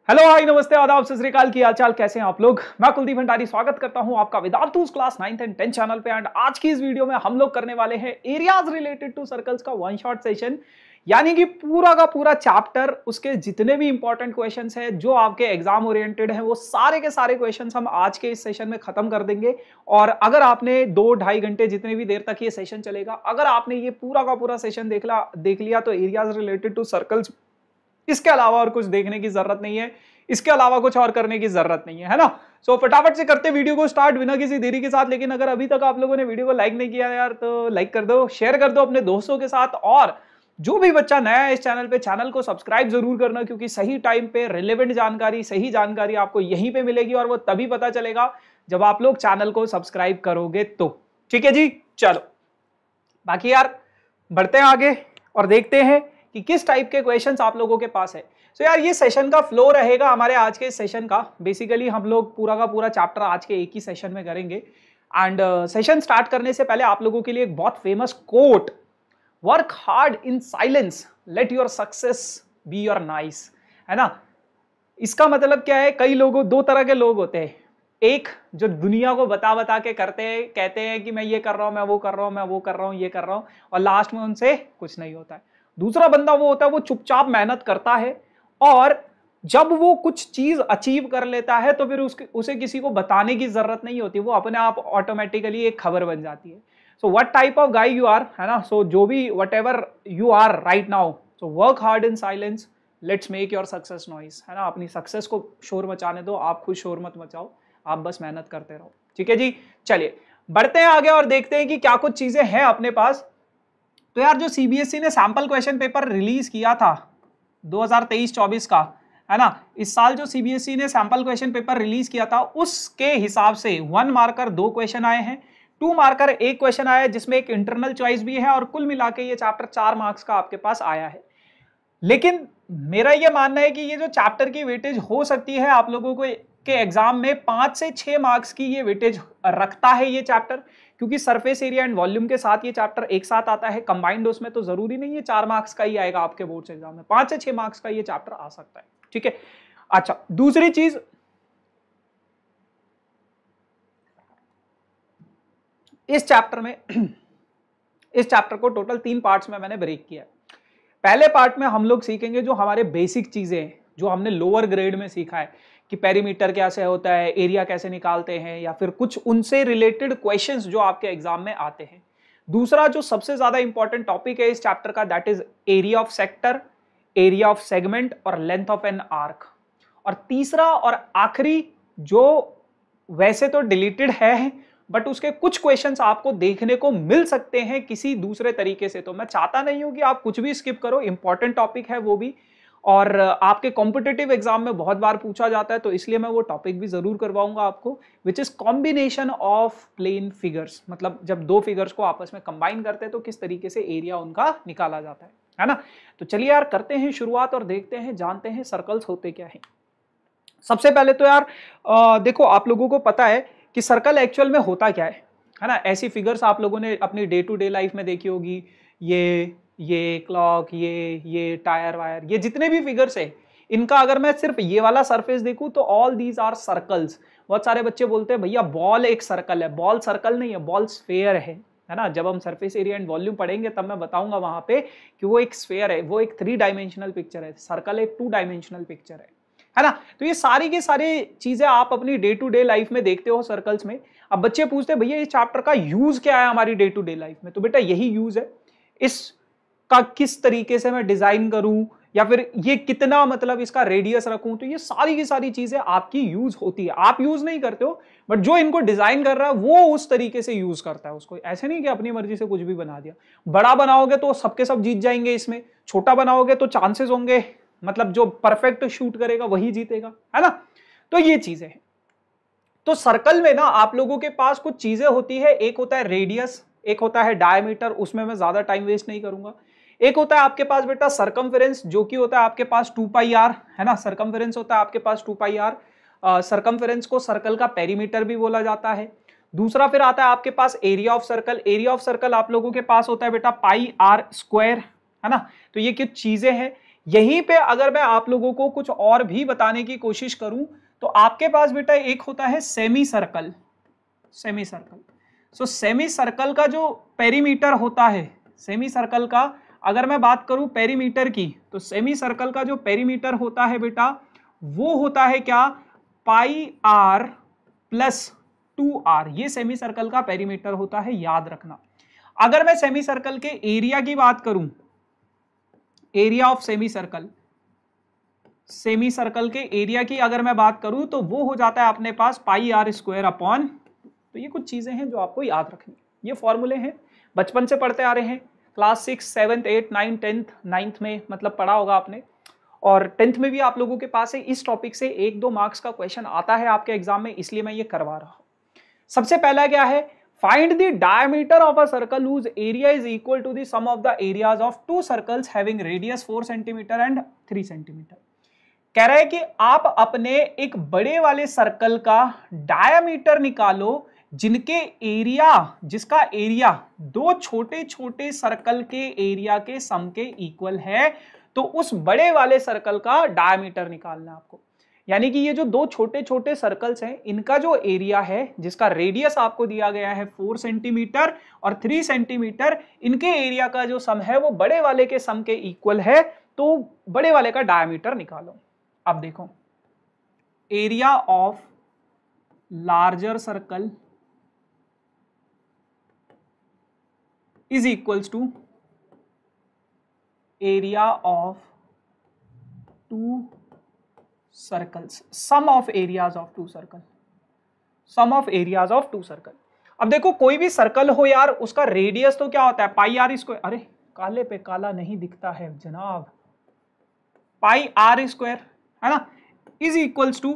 Hello hi नमस्ते आदाब सत श्री अकाल की हाल चाल कैसे हैं आप लोग। मैं कुलदीप भंडारी स्वागत करता हूं आपका Vedantu's class 9th and 10th channel पे। एंड आज की इस वीडियो में हम लोग करने वाले हैं एरियाज रिलेटेड टू सर्कल्स का वन शॉट सेशन, यानी कि पूरा का पूरा चैप्टर, उसके जितने भी इंपॉर्टेंट क्वेश्चंस हैं जो आपके एग्जाम ओरिएंटेड हैं वो सारे के सारे क्वेश्चंस हम आज के इस सेशन में खत्म कर देंगे। और अगर आपने 2-2.5 घंटे जितने भी देर तक ये सेशन चलेगा, अगर आपने ये पूरा का पूरा सेशन देख लिया तो एरियाज रिलेटेड टू सर्कल्स इसके अलावा और कुछ देखने की जरूरत नहीं है, इसके अलावा कुछ और करने की जरूरत नहीं है ना। सो फटाफट से करते वीडियो को स्टार्ट बिना किसी देरी के साथ। लेकिन अगर अभी तक आप लोगों ने वीडियो को लाइक नहीं किया यार तो लाइक कर दो, शेयर कर दो अपने दोस्तों के साथ। और जो भी बच्चा नया है इस चैनल पे, चैनल को सब्सक्राइब जरूर करना, क्योंकि सही टाइम पे रिलेवेंट जानकारी, सही जानकारी आपको यहीं पे मिलेगी और वो तभी पता चलेगा जब आप लोग चैनल को सब्सक्राइब करोगे तो। ठीक है जी, चलो बाकी यार बढ़ते हैं आगे और देखते हैं कि किस टाइप के क्वेश्चंस आप लोगों के पास है। सो यार ये सेशन का फ्लो रहेगा हमारे आज के सेशन का। बेसिकली हम लोग पूरा का पूरा चैप्टर आज के एक ही सेशन में करेंगे। एंड सेशन स्टार्ट करने से पहले आप लोगों के लिए एक बहुत famous quote, work hard in silence, let your success be your nice, है ना। इसका मतलब क्या है, कई लोगों, दो तरह के लोग होते हैं। एक जो दुनिया को बता बता के करते हैं, कहते हैं कि मैं ये कर रहा हूं, मैं वो कर रहा हूं, मैं वो कर रहा हूं, ये कर रहा हूं, और लास्ट में उनसे कुछ नहीं होता है। दूसरा बंदा वो होता है, वो चुपचाप मेहनत करता है और जब वो कुछ चीज अचीव कर लेता है तो फिर उसे किसी को बताने की जरूरत नहीं होती, वो अपने आप ऑटोमेटिकली एक खबर बन जाती है। So what type of guy you are, है ना। सो जो भी whatever you are right now, so work hard in silence, let's make your success noise, है ना। अपनी सक्सेस को शोर मचाने दो, आप खुद शोर मत मचाओ, आप बस मेहनत करते रहो। ठीक है जी, चलिए बढ़ते हैं आगे और देखते हैं कि क्या कुछ चीजें हैं अपने पास। तो यार जो सीबीएसई ने सैंपल क्वेश्चन पेपर रिलीज किया था 2023-24 का, है ना, इस साल जो सीबीएसई ने सैंपल क्वेश्चन पेपर रिलीज किया था उसके हिसाब से 1 मार्कर 2 क्वेश्चन आए हैं, 2 मार्कर 1 क्वेश्चन आया है, जिसमें एक इंटरनल चॉइस भी है, और कुल मिला के ये चैप्टर 4 मार्क्स का आपके पास आया है। लेकिन मेरा ये मानना है कि ये जो चैप्टर की वेटेज हो सकती है आप लोगों को के एग्जाम में 5 से 6 मार्क्स की ये वेटेज रखता है ये चैप्टर, क्योंकि सरफेस एरिया एंड वॉल्यूम के साथ ये चैप्टर एक साथ आता है कंबाइंड। उसमें तो जरूरी नहीं है 4 मार्क्स का ही आएगा आपके बोर्ड एग्जाम में, 5 से 6 मार्क्स का ये चैप्टर आ सकता है। ठीक है, अच्छा दूसरी चीज, इस चैप्टर में इस चैप्टर को टोटल 3 पार्ट्स में मैंने ब्रेक किया है। पहले पार्ट में हम लोग सीखेंगे जो हमारे बेसिक चीजें हैं, जो हमने लोअर ग्रेड में सीखा है कि पेरीमीटर कैसे होता है, एरिया कैसे निकालते हैं, या फिर कुछ उनसे रिलेटेड क्वेश्चंस जो आपके एग्जाम में आते हैं। दूसरा जो सबसे ज्यादा इंपॉर्टेंट टॉपिक है इस चैप्टर का, that is area of sector, area of segment और लेंथ ऑफ एन आर्क। और तीसरा और आखिरी जो वैसे तो डिलीटेड है बट उसके कुछ क्वेश्चंस आपको देखने को मिल सकते हैं किसी दूसरे तरीके से, तो मैं चाहता नहीं हूं कि आप कुछ भी स्किप करो, इंपॉर्टेंट टॉपिक है वो भी, और आपके कॉम्पिटिटिव एग्जाम में बहुत बार पूछा जाता है, तो इसलिए मैं वो टॉपिक भी जरूर करवाऊंगा आपको, which is combination of plane figures. मतलब जब 2 फिगर्स को आपस में कंबाइन करते हैं तो किस तरीके से एरिया उनका निकाला जाता है ना। तो चलिए यार करते हैं शुरुआत और देखते हैं, जानते हैं सर्कल्स होते क्या है। सबसे पहले तो यार देखो, आप लोगों को पता है कि सर्कल एक्चुअल में होता क्या है ना। ऐसी फिगर्स आप लोगों ने अपनी डे टू डे लाइफ में देखी होगी, ये क्लॉक, ये टायर वायर, ये जितने भी फिगर्स है, इनका अगर मैं सिर्फ ये वाला सरफेस देखूं तो ऑल दीज आर सर्कल्स। बहुत सारे बच्चे बोलते हैं भैया बॉल एक सर्कल है, बॉल सर्कल नहीं है, बॉल स्फेयर है ना। जब हम सरफेस एरिया एंड वॉल्यूम पढ़ेंगे तब मैं बताऊंगा वहां पे कि वो एक स्फेयर है, वो एक 3 डायमेंशनल पिक्चर है, सर्कल एक 2 डायमेंशनल पिक्चर है ना। तो ये सारी की सारी चीजें आप अपनी डे टू डे लाइफ में देखते हो सर्कल्स में। अब बच्चे पूछते हैं भैया इस चैप्टर का यूज क्या है हमारी डे टू डे लाइफ में, तो बेटा यही यूज है, इसका किस तरीके से मैं डिजाइन करूं, या फिर ये कितना मतलब इसका रेडियस रखूं, तो ये सारी की सारी चीजें आपकी यूज होती है। आप यूज नहीं करते हो बट जो इनको डिजाइन कर रहा है वो उस तरीके से यूज करता है उसको। ऐसे नहीं कि अपनी मर्जी से कुछ भी बना दिया। बड़ा बनाओगे तो सबके सब जीत जाएंगे इसमें, छोटा बनाओगे तो चांसेस होंगे मतलब जो परफेक्ट शूट करेगा वही जीतेगा, है ना। तो ये चीजें हैं। तो सर्कल में ना आप लोगों के पास कुछ चीजें होती है, एक होता है रेडियस, एक होता है डायमीटर, उसमें मैं ज्यादा टाइम वेस्ट नहीं करूंगा। एक होता है आपके पास बेटा सरकमफेरेंस, जो कि होता है आपके पास 2πr, है ना। सरकमफेरेंस होता है आपके पास 2πr। सरकमफेरेंस को सर्कल का पेरीमीटर भी बोला जाता है। दूसरा फिर आता है आपके पास area of circle. Area of circle आप लोगों के पास होता है बेटा πr², है ना। तो ये कुछ चीजें हैं, यहीं पे अगर मैं आप लोगों को कुछ और भी बताने की कोशिश करूं तो आपके पास बेटा एक होता है सेमी सर्कल। सेमी सर्कल, सो सेमी सर्कल का जो पेरीमीटर होता है, सेमी सर्कल का अगर मैं बात करूं पेरीमीटर की, तो सेमी सर्कल का जो पेरीमीटर होता है बेटा वो होता है क्या, पाई आर प्लस 2r। ये सेमी सर्कल का पेरीमीटर होता है, याद रखना। अगर मैं सेमी सर्कल के एरिया की बात करूं, area of semi circle, semi circle के एरिया की अगर मैं बात करूं तो वो हो जाता है अपने पास पाई आर स्क्वायर अपॉन, तो ये कुछ चीजें हैं जो आपको याद रखनी, ये फॉर्मूले हैं, बचपन से पढ़ते आ रहे हैं, क्लास 6, 7, 8, 9, 10th, 9th में मतलब पढ़ा होगा आपने, और 10th में भी आप लोगों के पास है इस टॉपिक से 1-2 मार्क्स का क्वेश्चन आता है आपके एग्जाम में, इसलिए मैं ये करवा रहा हूं। सबसे पहला क्या है, find the diameter of a circle whose area is equal to the sum of the areas of two circles having radius 4 centimetre and 3 centimetre. कह रहा है कि आप अपने एक बड़े वाले सर्कल का डायमीटर निकालो जिनके एरिया, जिसका एरिया दो छोटे छोटे सर्कल के एरिया के सम के इक्वल है, तो उस बड़े वाले सर्कल का डायमीटर निकालना है आपको। यानी कि ये जो दो छोटे छोटे सर्कल्स हैं इनका जो एरिया है, जिसका रेडियस आपको दिया गया है 4 सेंटीमीटर और 3 सेंटीमीटर, इनके एरिया का जो सम है वो बड़े वाले के सम के इक्वल है, तो बड़े वाले का डायमीटर निकालो। अब देखो, area of larger circle is equals to area of two circles, sum of areas of two circle, sum of areas of two circle। अब देखो कोई भी सर्कल हो यार, उसका रेडियस तो क्या होता है, पाई आर स्क्वायर, अरे काले पे काला नहीं दिखता है जनाब, पाई आर स्क्वायर है ना, इज इक्वल्स टू,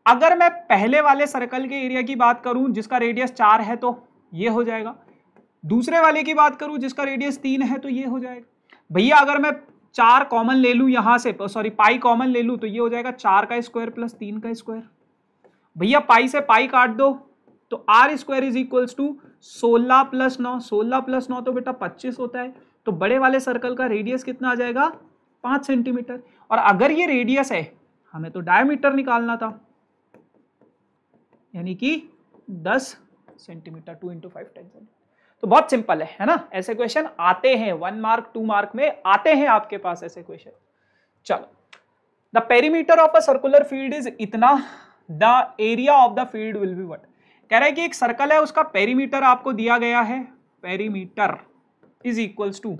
अगर मैं पहले वाले सर्कल के एरिया की बात करूं जिसका रेडियस 4 है तो ये हो जाएगा, दूसरे वाले की बात करूं जिसका रेडियस 3 है तो ये हो जाएगा। भैया अगर मैं 4 कॉमन ले लूं यहां से, सॉरी पाई कॉमन ले लूं तो ये हो जाएगा 4 का स्क्वायर प्लस 3 का स्क्वायर। भैया पाई से पाई काट दो तो r square is equals to 16 plus 9, 16 plus 9 तो बेटा 25 होता है, तो बड़े वाले सर्कल का रेडियस कितना आ जाएगा, 5 सेंटीमीटर। और अगर ये रेडियस है, हमें तो डायमीटर निकालना था, यानी कि 10 सेंटीमीटर, 2 × 5 10। तो बहुत सिंपल है ना, ऐसे क्वेश्चन आते हैं 1 मार्क 2 मार्क में आते हैं आपके पास ऐसे क्वेश्चन। चलो, the perimeter of a circular field is इतना, the area of the field will be what. कह रहा है कि एक सर्कल है, उसका पेरीमीटर आपको दिया गया है, perimeter is equals to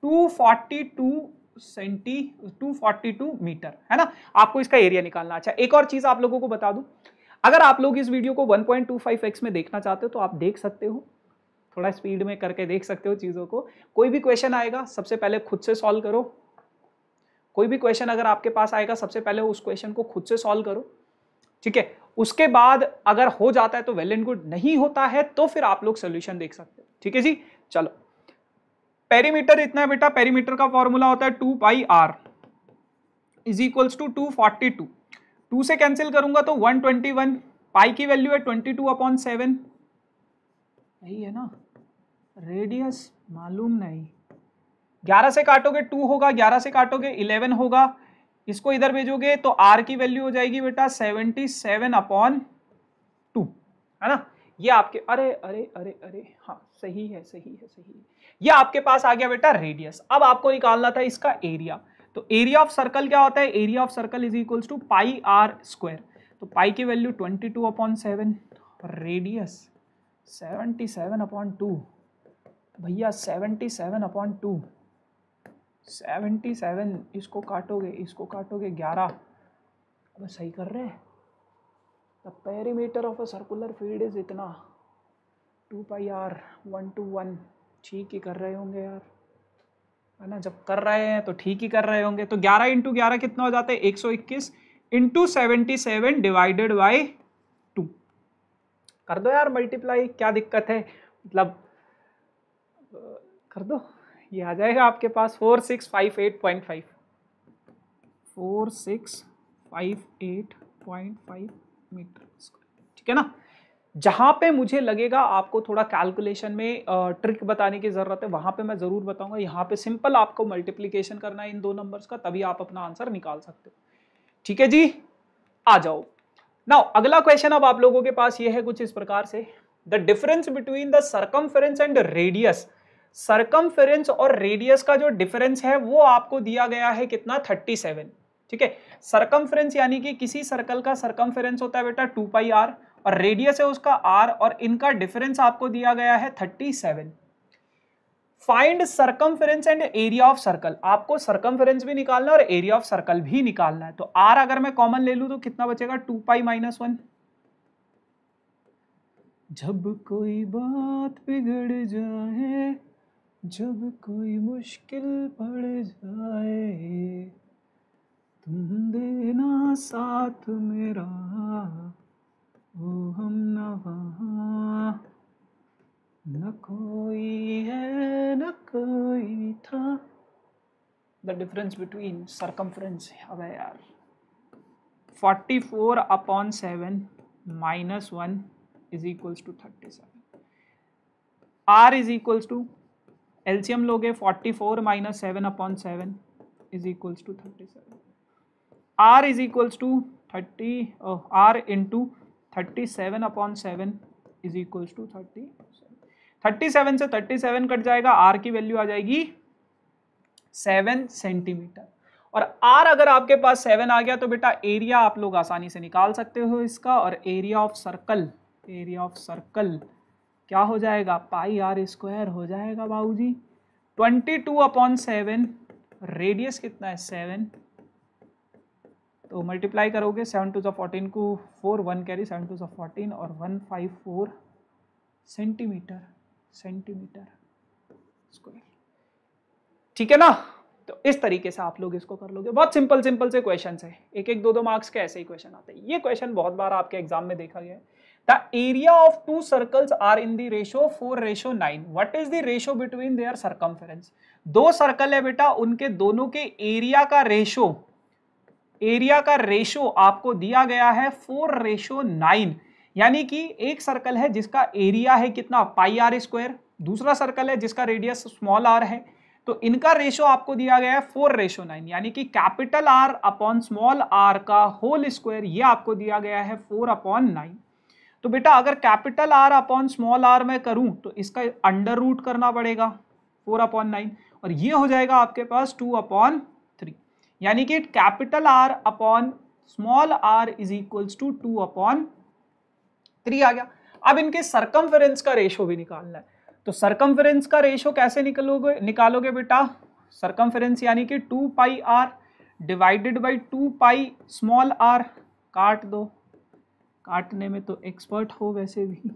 242 metre, है ना, आपको इसका एरिया निकालना। अच्छा, एक और चीज आप लोगों को बता दूं, अगर आप लोग इस वीडियो को 1.25x में देखना चाहते हो तो आप देख सकते हो, थोड़ा स्पीड में करके देख सकते हो चीजों को। कोई भी क्वेश्चन आएगा सबसे पहले खुद से सॉल्व करो, कोई भी क्वेश्चन अगर आपके पास आएगा सबसे पहले उस क्वेश्चन को खुद से सॉल्व करो, ठीक है। उसके बाद अगर हो जाता है तो वेल एंड गुड, नहीं होता है तो फिर आप लोग सोल्यूशन देख सकते हो, ठीक है जी। चलो, पेरीमीटर इतना है बेटा, पेरीमीटर का फॉर्मूला होता है 2 pi are is equals to 242, 2 से कैंसिल करूंगा तो 121, पाई की वैल्यू है 22/7, यही है ना, रेडियस मालूम नहीं, 11 से काटोगे 2 होगा, 11 से काटोगे 11 होगा, इसको इधर भेजोगे तो r की वैल्यू हो जाएगी बेटा 77/2, है ना। ये आपके, अरे अरे अरे अरे हाँ सही है, सही है, सही है, ये आपके पास आ गया बेटा रेडियस। अब आपको निकालना था इसका एरिया, तो एरिया ऑफ सर्कल क्या होता है, area of circle is equals to pi r square, तो पाई की वैल्यू 22/7, रेडियस 77/2, भैया 77/2, 77, इसको काटोगे 11, अब सही कर रहे हैं। The perimeter of a circular field is इतना 2 पाई आर 1 to 1, ठीक ही कर रहे होंगे यार, है ना, जब कर रहे हैं तो ठीक ही कर रहे होंगे। तो 11 × 11 कितना हो जाता है, 121 × 77 डिवाइडेड बाई 2, कर दो यार मल्टीप्लाई, क्या दिक्कत है, मतलब कर दो, ये आ जाएगा आपके पास 4658.5, 4658.5 मीटर स्क्वायर, ठीक है ना। जहां पे मुझे लगेगा आपको थोड़ा कैलकुलेशन में ट्रिक बताने की जरूरत है वहां पे मैं जरूर बताऊंगा। यहाँ पे सिंपल आपको मल्टीप्लीकेशन करना है इन दो नंबर्स का, तभी आप अपना आंसर निकाल सकते हो। ठीक है जी, आ जाओ नाउ अगला क्वेश्चन अब आप लोगों के पास ये है कुछ इस प्रकार से, the difference between the circumference and radius. Circumference और रेडियस का जो डिफरेंस है वो आपको दिया गया है कितना, 37। ठीक है, सर्कमफेरेंस यानी कि किसी सर्कल का सर्कमफेरेंस होता है बेटा 2 पाई आर और रेडियस है उसका आर, और इनका डिफरेंस आपको दिया गया है 37। Find circumference and area of circle. आपको सर्कमफेरेंस भी निकालना है और एरिया ऑफ सर्कल भी निकालना है। तो आर अगर मैं कॉमन ले लूं तो कितना बचेगा, 2 पाई माइनस 1। जब कोई बात बिगड़ जाए, जब कोई मुश्किल पड़ जाए, तुम देना साथ मेरा ओ हम नवा, न कोई है न कोई था। द डिफरेंस बिटवीन सर्कमफ्रेंस, अबे यार 44/7 minus 1 is equals to 37। R is equals to, LCM लोगे 44 minus 7/7 is equals to 37। R is equals to 30 r into 37/7 is equals to 37। 37 से 37 कट जाएगा, आर की वैल्यू आ जाएगी 7 सेंटीमीटर। और आर अगर आपके पास 7 आ गया तो बेटा एरिया आप लोग आसानी से निकाल सकते हो इसका, और area of circle, area of circle क्या हो जाएगा, पाई आर स्क्वायर हो जाएगा बाबूजी। 22/7, रेडियस कितना है 7, तो मल्टीप्लाई करोगे 7 टू द 14 को 4, 1 कैरी 7 टू द 14 और 154 सेंटीमीटर, सेंटीमीटर स्क्वायर। ठीक है ना, तो इस तरीके से आप लोग इसको कर लोगे। बहुत सिंपल सिंपल से क्वेश्चन है, एक एक दो दो मार्क्स के ऐसे ही क्वेश्चन आते हैं। ये क्वेश्चन बहुत बार आपके एग्जाम में देखा गया है। The area of two circles are in the ratio 4:9। What is the ratio between their circumference. दो सर्कल है बेटा, उनके दोनों के एरिया का रेशो, एरिया का रेशो आपको दिया गया है 4:9। यानी कि एक सर्कल है जिसका एरिया है कितना, पाई आर स्क्वायर, दूसरा सर्कल है जिसका रेडियस स्मॉल आर है, तो इनका रेशो आपको दिया गया है 4:9। यानी कि capital r upon small r का होल स्क्वायर, ये आपको दिया गया है 4/9। तो बेटा अगर capital r upon small r में करूं तो इसका अंडर रूट करना पड़ेगा 4/9, और ये हो जाएगा आपके पास 2/3। यानी कि capital r upon small r is equals to 2/3 आ गया। अब इनके सर्कमफेरेंस का रेशो भी निकालना है, तो सर्कमफेरेंस का रेशो कैसे निकालोगे बेटा, सर्कमफेरेंस यानी कि 2 pi r divided by 2 pi small r. काट दो, काटने में तो एक्सपर्ट हो वैसे भी,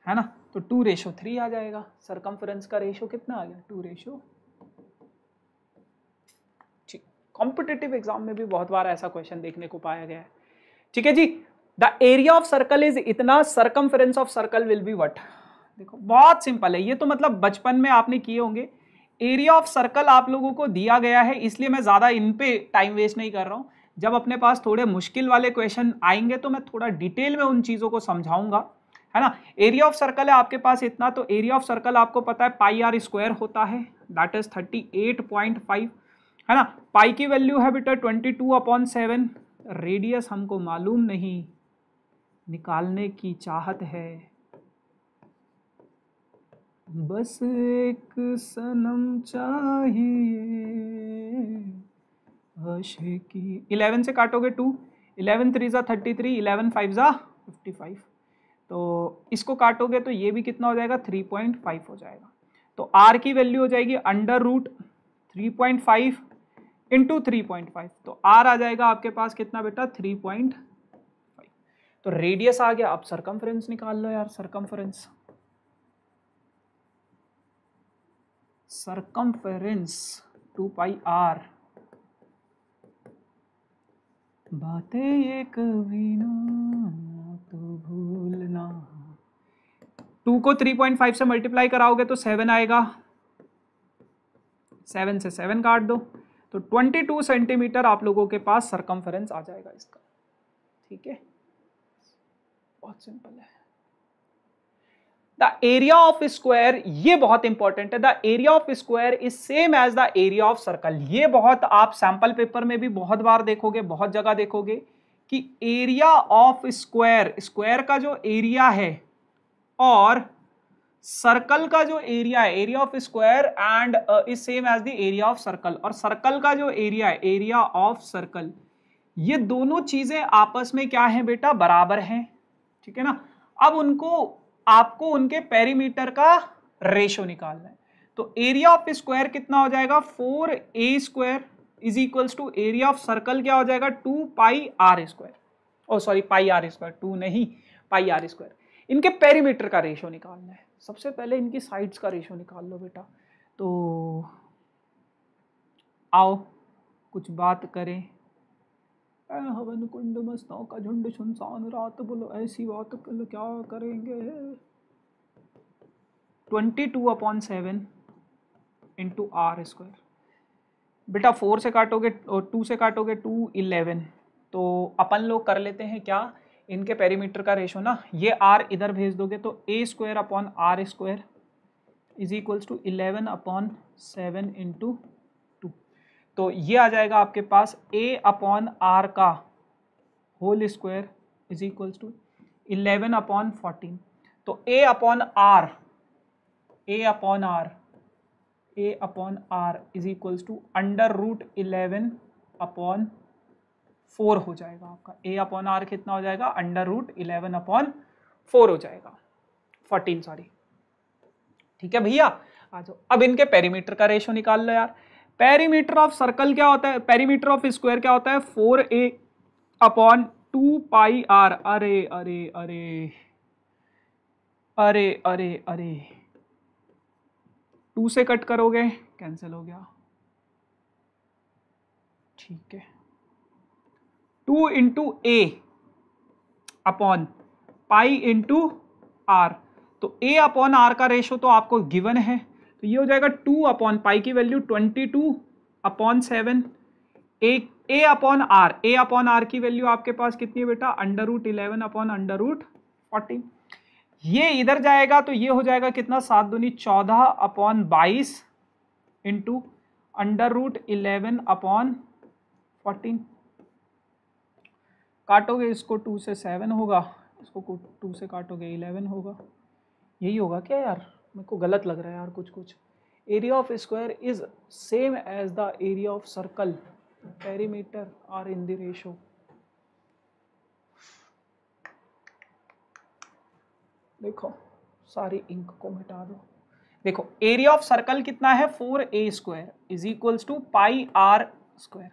है ना, तो 2:3 आ जाएगा। सर्कमफेरेंस का रेशो कितना आ गया, 2:3। ठीक, कॉम्पिटिटिव एग्जाम में भी बहुत बार ऐसा क्वेश्चन देखने को पाया गया है। ठीक है जी, the area of circle is इतना, circumference of circle will be what. देखो बहुत सिंपल है ये तो, मतलब बचपन में आपने किए होंगे। एरिया ऑफ सर्कल आप लोगों को दिया गया है, इसलिए मैं ज्यादा इन पे टाइम वेस्ट नहीं कर रहा हूं। जब अपने पास थोड़े मुश्किल वाले क्वेश्चन आएंगे तो मैं थोड़ा डिटेल में उन चीजों को समझाऊंगा, है ना। एरिया ऑफ सर्कल है आपके पास इतना, तो एरिया ऑफ सर्कल आपको पता है पाई आर स्क्वायर होता है, दैट इज 38.5, है ना। पाई की वैल्यू है बेटा 22/7, रेडियस हमको मालूम नहीं, निकालने की चाहत है, बस एक सनम चाहिए आशिकी। 11 से काटोगे 2, 11 3 ज़ा 33, 11 5 ज़ा 55, तो इसको काटोगे तो ये भी कितना हो जाएगा 3.5 हो जाएगा। तो आर की वैल्यू हो जाएगी अंडर रूट 3.5 इंटू 3.5, तो आर आ जाएगा आपके पास कितना बेटा 3.5। तो रेडियस आ गया। अब सर्कमफ्रेंस निकाल लो यार, सर्कमफ्रेंस, सर्कमफेरेंस 2 पाई आर, बातें ये कभी ना तो भूलना। 2 को 3.5 से मल्टीप्लाई कराओगे तो 7 आएगा, 7 से 7 काट दो, तो 22 सेंटीमीटर आप लोगों के पास सर्कमफेरेंस आ जाएगा इसका। ठीक है, बहुत सिंपल है। द एरिया ऑफ स्क्वायर, ये बहुत इंपॉर्टेंट है, the area of square is same as the area of circle. ये बहुत आप सैंपल पेपर में भी बहुत बार देखोगे, बहुत जगह देखोगे कि एरिया ऑफ स्क्वायर, स्क्वायर का जो एरिया है और सर्कल का जो एरिया है, area of square and is same as the area of circle, और सर्कल का जो एरिया है, एरिया ऑफ सर्कल, ये दोनों चीजें आपस में क्या है बेटा, बराबर हैं। ठीक है ना। अब उनको आपको उनके पेरीमीटर का रेशो निकालना है। तो एरिया ऑफ स्क्वायर कितना हो जाएगा, 4a square is equals to area of circle क्या हो जाएगा, 2 pi r square, oh sorry pi r square, 2 नहीं पाई आर स्क्वायर। इनके पेरीमीटर का रेशो निकालना है। सबसे पहले इनकी साइड्स का रेशो निकाल लो बेटा। तो आओ कुछ बात करें। हवन कुंड मस्तों का झुंड सुनसान रात, बोलो ऐसी बात क्या करेंगे। 22/7 इंटू आर स्क्वायर। बेटा 4 से काटोगे और 2 से काटोगे 2, 11। तो अपन लोग कर लेते हैं क्या, इनके पेरीमीटर का रेशो ना, ये आर इधर भेज दोगे तो a square upon r square is equals to 11/7 into 2। तो ये आ जाएगा आपके पास a अपॉन आर का whole square is equals to 11/14। तो a upon r is equals to under root 11/4 हो जाएगा आपका। a अपॉन आर कितना हो जाएगा, अंडर रूट 11/4 हो जाएगा, 14 सॉरी। ठीक है भैया, आ जाओ। अब इनके पेरीमीटर का रेशो निकाल लो यार। पेरीमीटर ऑफ सर्कल क्या होता है, पेरीमीटर ऑफ स्क्वायर क्या होता है, 4a अपॉन 2 पाई आर। अरे अरे अरे अरे अरे अरे 2 से कट करोगे कैंसिल हो गया। ठीक है, 2 into a upon pi into r. तो a अपॉन आर का रेशो तो आपको गिवन है, तो ये हो जाएगा 2 अपॉन पाई की वैल्यू 22/7। ए अपॉन आर की वैल्यू आपके पास कितनी है बेटा, under root 11 upon under root 14। ये इधर जाएगा तो ये हो जाएगा कितना, 7 दूनी 14/22 इंटू अंडर रूट 11/14। काटोगे इसको 2 से 7 होगा, इसको 2 से काटोगे 11 होगा। यही होगा क्या यार, मेरे को गलत लग रहा है यार कुछ। Area of square is same as the area of circle, perimeter are in the ratio. देखो सारी इंक को मिटा दो। देखो एरिया ऑफ सर्कल कितना है, 4a square is equals to pi r square.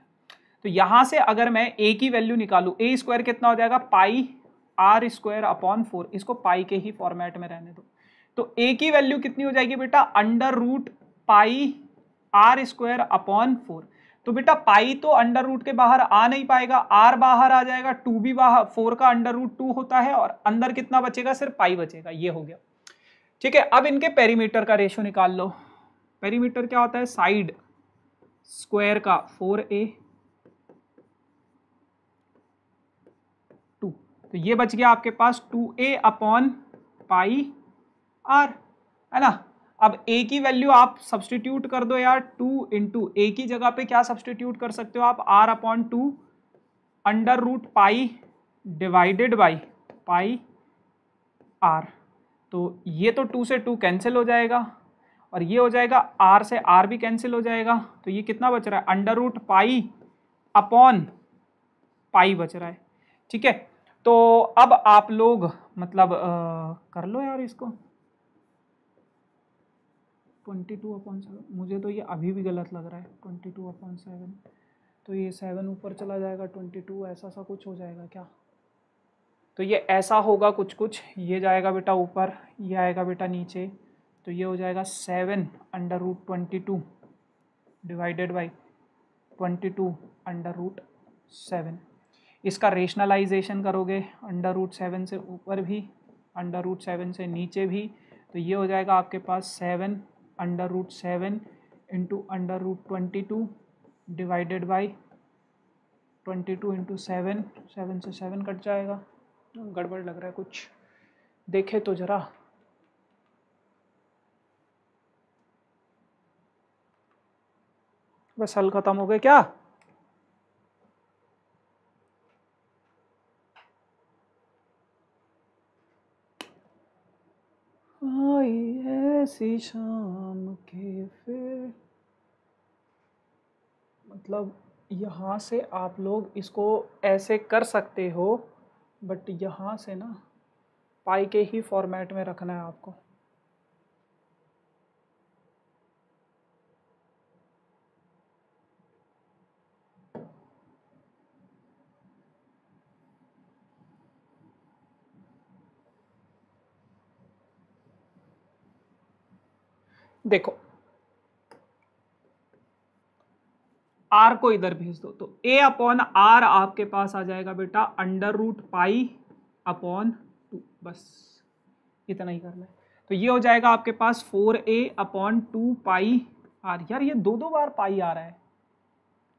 तो यहां से अगर मैं a की वैल्यू निकालू, a स्क्वायर कितना हो जाएगा, पाई आर स्क्वायर अपॉन 4। इसको पाई के ही फॉर्मेट में रहने दो। तो a की वैल्यू कितनी हो जाएगी बेटा, under root pi r square upon 4। तो बेटा पाई तो अंडर रूट के बाहर आ नहीं पाएगा, आर बाहर आ जाएगा, 2 भी बाहर, 4 का अंडर रूट 2 होता है, और अंदर कितना बचेगा, सिर्फ पाई बचेगा। ये हो गया। ठीक है, अब इनके पेरीमीटर का रेशो निकाल लो। पेरीमीटर क्या होता है, साइड स्क्वायर का 4a 2। तो ये बच गया आपके पास 2a अपॉन पाई आर, है ना। अब a की वैल्यू आप सब्सटीट्यूट कर दो यार, 2 इंटू a की जगह पे क्या सब्सटीट्यूट कर सकते हो आप, r upon 2 under root pi divided by pi r। तो ये तो 2 से 2 कैंसिल हो जाएगा, और ये हो जाएगा r से r भी कैंसिल हो जाएगा। तो ये कितना बच रहा है, under root pi upon pi बच रहा है। ठीक है, तो अब आप लोग मतलब कर लो यार इसको, 22/7। मुझे तो ये अभी भी गलत लग रहा है, 22/7। तो ये 7 ऊपर चला जाएगा, 22 ऐसा सा कुछ हो जाएगा क्या। तो ये ऐसा होगा कुछ, ये जाएगा बेटा ऊपर, ये आएगा बेटा नीचे। तो ये हो जाएगा 7 under root 22 divided by 22 under root 7। इसका रेशनलाइजेशन करोगे, अंडर रूट 7 से ऊपर भी, अंडर रूट 7 से नीचे भी। तो ये हो जाएगा आपके पास 7 under root 7 into under root 22 divided by 22 into 7, 7 से 7 कट जाएगा, गड़बड़ लग रहा है कुछ, देखे तो जरा। बस हल खत्म हो गए क्या? आई ऐसी शाम के फिर, मतलब यहाँ से आप लोग इसको ऐसे कर सकते हो, बट यहाँ से ना पाई के ही फॉर्मेट में रखना है आपको। देखो आर को इधर भेज दो तो a अपॉन आर आपके पास आ जाएगा बेटा अंडर रूट पाई अपॉन 2, बस इतना ही करना है। तो ये हो जाएगा आपके पास 4a अपॉन 2 पाई आर। यार ये दो दो बार पाई आ रहा है,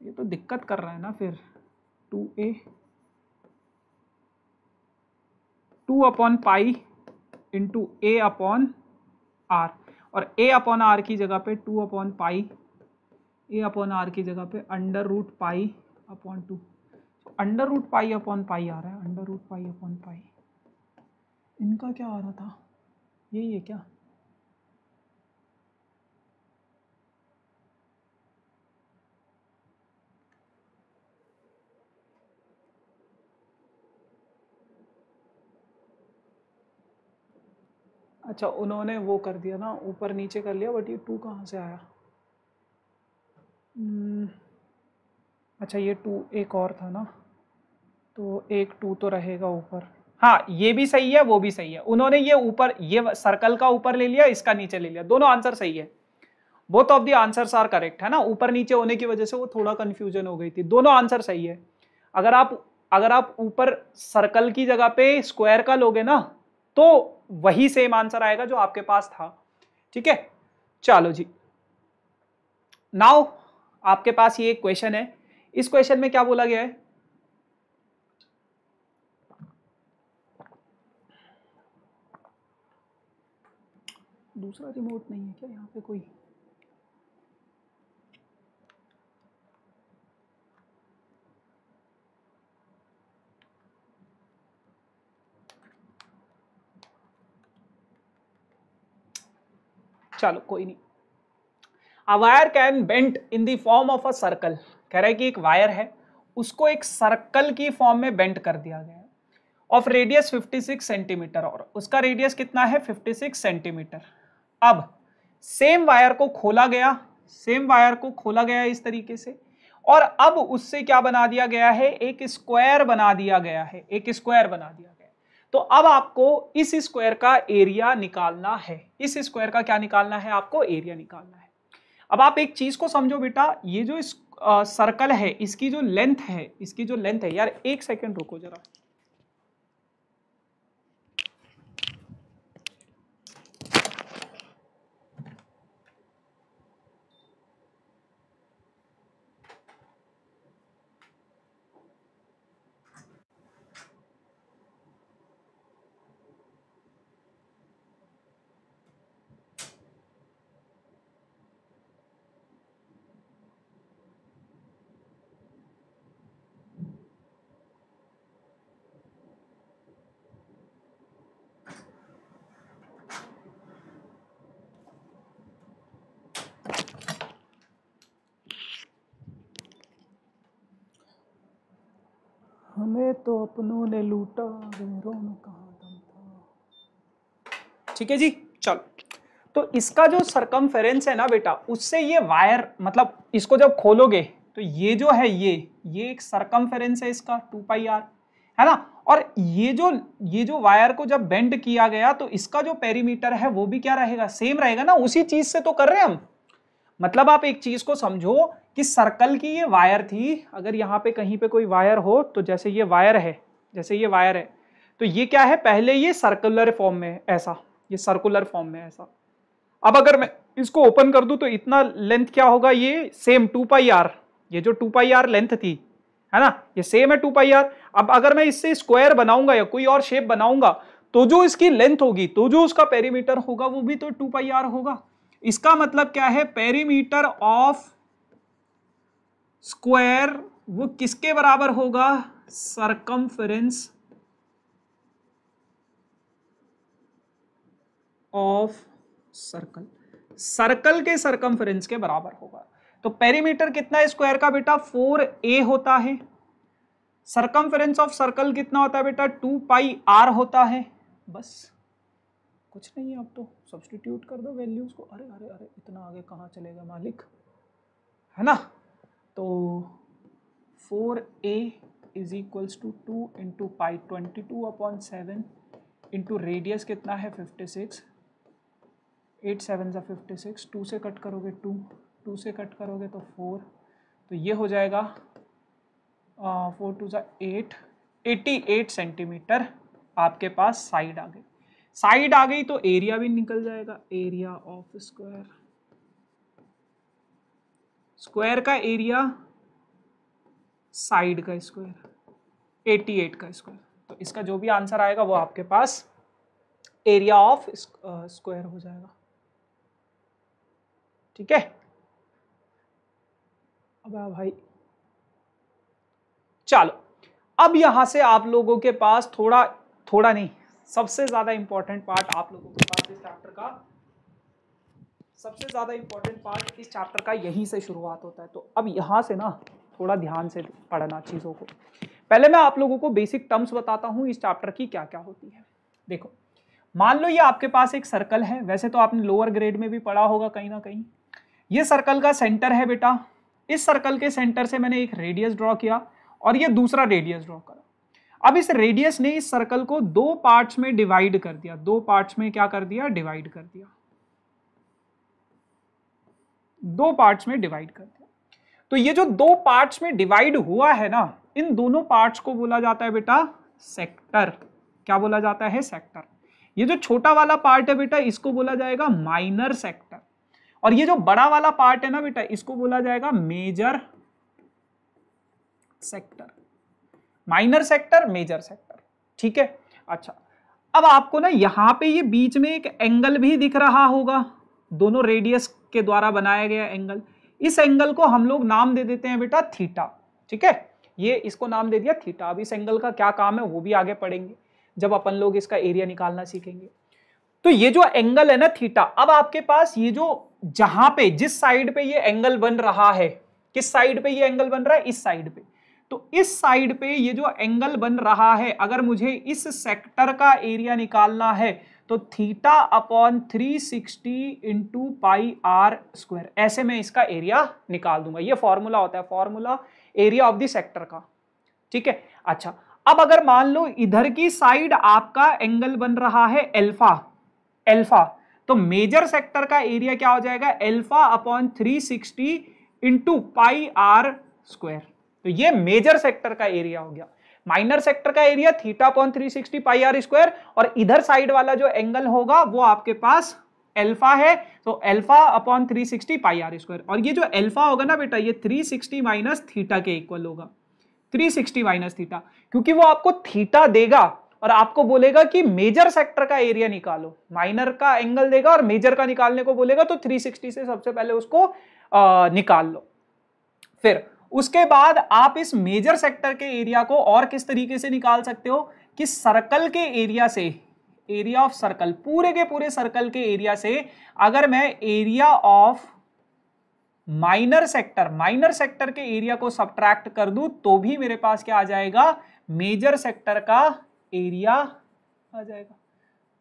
ये तो दिक्कत कर रहा है ना। फिर 2a 2 upon pi into a upon r, और a अपॉन आर की जगह पे 2 upon pi, a upon r की जगह पे under root pi upon 2। Under root pi upon pi आ रहा है, under root pi upon pi. इनका क्या आ रहा था, यही है क्या? अच्छा उन्होंने वो कर दिया ना, ऊपर नीचे कर लिया, बट ये 2 कहाँ से आया? अच्छा ये 2 एक और था ना, तो एक 2 तो रहेगा ऊपर। हाँ ये भी सही है, वो भी सही है। उन्होंने ये ऊपर, ये सर्कल का ऊपर ले लिया, इसका नीचे ले लिया, दोनों आंसर सही है। Both of the answers are correct, है ना। ऊपर नीचे होने की वजह से वो थोड़ा कंफ्यूजन हो गई थी, दोनों आंसर सही है। अगर आप ऊपर सर्कल की जगह पे स्क्वायर का लोगे ना, तो वही सेम आंसर आएगा जो आपके पास था। ठीक है, चलो जी। नाउ आपके पास ये एक क्वेश्चन है, इस क्वेश्चन में क्या बोला गया है? दूसरा रिमोट नहीं है क्या यहाँ पे कोई? चलो कोई नहीं। A wire can bent in the form of a circle, कह रहा है कि एक वायर है, उसको एक सर्कल की फॉर्म में बेंट कर दिया गया है, ऑफ रेडियस 56 सेंटीमीटर, और उसका रेडियस कितना है? 56 सेंटीमीटर। अब सेम वायर को खोला गया, सेम वायर को खोला गया इस तरीके से, और अब उससे क्या बना दिया गया है? एक स्क्वायर बना दिया गया है, एक स्क्वायर बना दिया गया है। तो अब आपको इस स्क्वायर का एरिया निकालना है, इस स्क्वायर का क्या निकालना है? आपको एरिया निकालना है। अब आप एक चीज को समझो बेटा, ये जो सर्कल है, इसकी जो लेंथ है, इसकी जो लेंथ है, यार एक सेकेंड रुको जरा। हमें तो अपनों ने लूटा, गैरों में कहाँ दम था। ठीक है जी, चलो। तो इसका जो सरकमफेरेंस है ना बेटा, उससे ये वायर, मतलब इसको जब खोलोगे तो ये जो है, ये एक सरकमफेरेंस है इसका 2 पाई आर, है ना। और ये जो वायर को जब बेंड किया गया, तो इसका जो पेरीमीटर है वो भी क्या रहेगा? सेम रहेगा ना। उसी चीज से तो कर रहे हैं हम। मतलब आप एक चीज को समझो कि सर्कल की ये वायर थी, अगर यहाँ पे कहीं पे कोई वायर हो, तो जैसे ये वायर है, जैसे ये वायर है, तो ये क्या है? पहले ये सर्कुलर फॉर्म में ऐसा, ये सर्कुलर फॉर्म में ऐसा। अब अगर मैं इसको ओपन कर दूं तो इतना लेंथ क्या होगा? ये सेम 2 पाई आर, ये जो 2 पाई आर लेंथ थी, है ना, ये सेम है 2 पाई आर। अब अगर मैं इससे स्क्वायर बनाऊंगा या कोई और शेप बनाऊंगा तो जो इसकी लेंथ होगी, तो जो उसका पेरीमीटर होगा वो भी तो 2 पाई आर होगा। इसका मतलब क्या है, पेरीमीटर ऑफ स्क्वायर वो किसके बराबर होगा, सरकमफेरेंस ऑफ सर्कल, सर्कल के सरकमफेरेंस के बराबर होगा। तो पेरीमीटर कितना है स्क्वायर का बेटा, 4a होता है। सरकमफेरेंस ऑफ सर्कल कितना होता है बेटा, 2 पाई आर होता है। बस कुछ नहीं है, अब तो सब्स्टिट्यूट कर दो वैल्यूज को। अरे अरे अरे इतना आगे कहाँ चलेगा मालिक, है ना। तो 4a is equals to 2 into pi 22/7 into radius कितना है 56, 8 7 सा 56, 2 से कट करोगे 2, 2 से कट करोगे तो 4, तो ये हो जाएगा 4 2 सा 8, 88 सेंटीमीटर आपके पास साइड आ गई। साइड आ गई तो एरिया भी निकल जाएगा, एरिया ऑफ स्क्वायर, स्क्वायर का एरिया साइड का स्क्वायर, 88 का स्क्वायर। तो इसका जो भी आंसर आएगा वो आपके पास एरिया ऑफ स्क्वायर हो जाएगा। ठीक है, अब भाई चलो, अब यहां से आप लोगों के पास थोड़ा नहीं, सबसे ज्यादा इंपॉर्टेंट पार्ट आप लोगों के पास इस चैप्टर का, सबसे ज्यादा इंपॉर्टेंट पार्ट इस चैप्टर का यहीं से शुरुआत होता है। तो अब यहां से ना थोड़ा ध्यान से पढ़ना चीजों को। पहले मैं आप लोगों को बेसिक टर्म्स बताता हूं इस चैप्टर की क्या क्या होती है। देखो, मान लो ये आपके पास एक सर्कल है, वैसे तो आपने लोअर ग्रेड में भी पढ़ा होगा कहीं ना कहीं। ये सर्कल का सेंटर है बेटा, इस सर्कल के सेंटर से मैंने एक रेडियस ड्रॉ किया और ये दूसरा रेडियस ड्रॉ करा। अब इस रेडियस ने इस सर्कल को 2 पार्ट्स में डिवाइड कर दिया, 2 पार्ट्स में क्या कर दिया, डिवाइड कर दिया, 2 पार्ट्स में डिवाइड कर दिया। तो ये जो 2 पार्ट्स में डिवाइड हुआ है ना, इन दोनों पार्ट्स को बोला जाता है बेटा सेक्टर। क्या बोला जाता है, सेक्टर। ये जो छोटा वाला पार्ट है बेटा इसको बोला जाएगा माइनर सेक्टर, और ये जो बड़ा वाला पार्ट है ना बेटा इसको बोला जाएगा major sector. Minor sector, major sector, ठीक है। अच्छा, अब आपको ना यहां पे ये बीच में एक एंगल भी दिख रहा होगा, दोनों रेडियस के द्वारा बनाया गया एंगल। इस एंगल को हम लोग नाम दे देते हैं बेटा थीटा, ठीक है। ये इसको नाम दे दिया थीटा। अब इस एंगल का क्या काम है वो भी आगे पढ़ेंगे जब अपन लोग इसका एरिया निकालना सीखेंगे। तो ये जो एंगल है ना थीटा, अब आपके पास ये जो जहां पे जिस साइड पे ये एंगल बन रहा है, किस साइड पे ये एंगल बन रहा है, इस साइड पे। तो इस साइड पे ये जो एंगल बन रहा है, अगर मुझे इस सेक्टर का एरिया निकालना है तो theta upon 360 into pi r square, ऐसे में इसका एरिया निकाल दूंगा। ये फॉर्मूला होता है, formula area of the sector का, ठीक है। अच्छा, अब अगर मान लो इधर की साइड आपका एंगल बन रहा है एल्फा, एल्फा, तो मेजर सेक्टर का एरिया क्या हो जाएगा, alpha upon 360 into pi r square. तो ये मेजर सेक्टर का एरिया हो गया। माइनर सेक्टर का area theta upon 360 pi r square, और इधर साइड वाला जो एंगल होगा वो आपके पास एल्फा है, तो alpha upon 360 pi r square. और ये जो एल्फा होगा ना बेटा ये 360 माइनस थीटा के इक्वल होगा, 360 माइनस थीटा, क्योंकि वो आपको थीटा देगा और आपको बोलेगा कि मेजर सेक्टर का एरिया निकालो। माइनर का एंगल देगा और मेजर का निकालने को बोलेगा, तो 360 से सबसे पहले उसको निकाल लो। फिर उसके बाद आप इस मेजर सेक्टर के एरिया को और किस तरीके से निकाल सकते हो कि सर्कल के एरिया से, एरिया ऑफ सर्कल, पूरे के पूरे सर्कल के एरिया से अगर मैं एरिया ऑफ माइनर सेक्टर के एरिया को सब्ट्रैक्ट कर दूं तो भी मेरे पास क्या आ जाएगा, मेजर सेक्टर का एरिया आ जाएगा,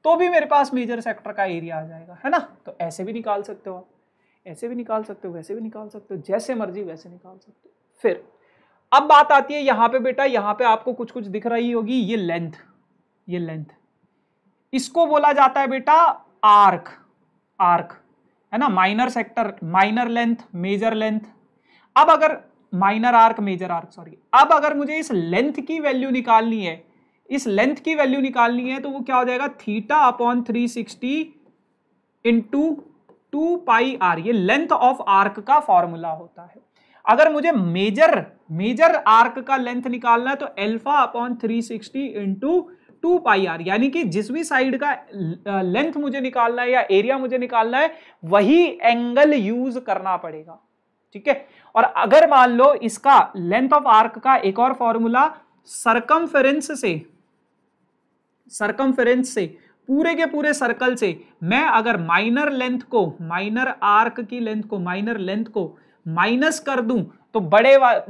तो भी मेरे पास मेजर सेक्टर का एरिया आ जाएगा, है ना। तो ऐसे भी निकाल सकते हो आप, ऐसे भी निकाल सकते हो, वैसे भी निकाल सकते हो, जैसे मर्जी वैसे निकाल सकते हो। फिर अब बात आती है यहां पे बेटा, यहां पे आपको कुछ कुछ दिख रही होगी, ये लेंथ, ये लेंथ, इसको बोला जाता है बेटा आर्क, आर्क, है ना। Minor sector, minor length, major length. अब अगर minor arc, major arc, sorry, अब अगर मुझे इस लेंथ की वैल्यू निकालनी है, इस लेंथ की वैल्यू निकालनी है तो वो क्या हो जाएगा, theta upon 360 into 2 pi r, ये लेंथ ऑफ आर्क का फॉर्मूला होता है। अगर मुझे मेजर आर्क का लेंथ निकालना है तो alpha upon 360 into 2 pi r, यानी कि जिस भी साइड का लेंथ मुझे निकालना है या एरिया मुझे निकालना है वही एंगल यूज करना पड़ेगा, ठीक है। और अगर मान लो इसका लेंथ ऑफ आर्क का एक और फॉर्मूला सरकमफेरेंस से पूरे के पूरे सर्कल से मैं अगर माइनर आर्क की लेंथ को माइनस कर दूं तो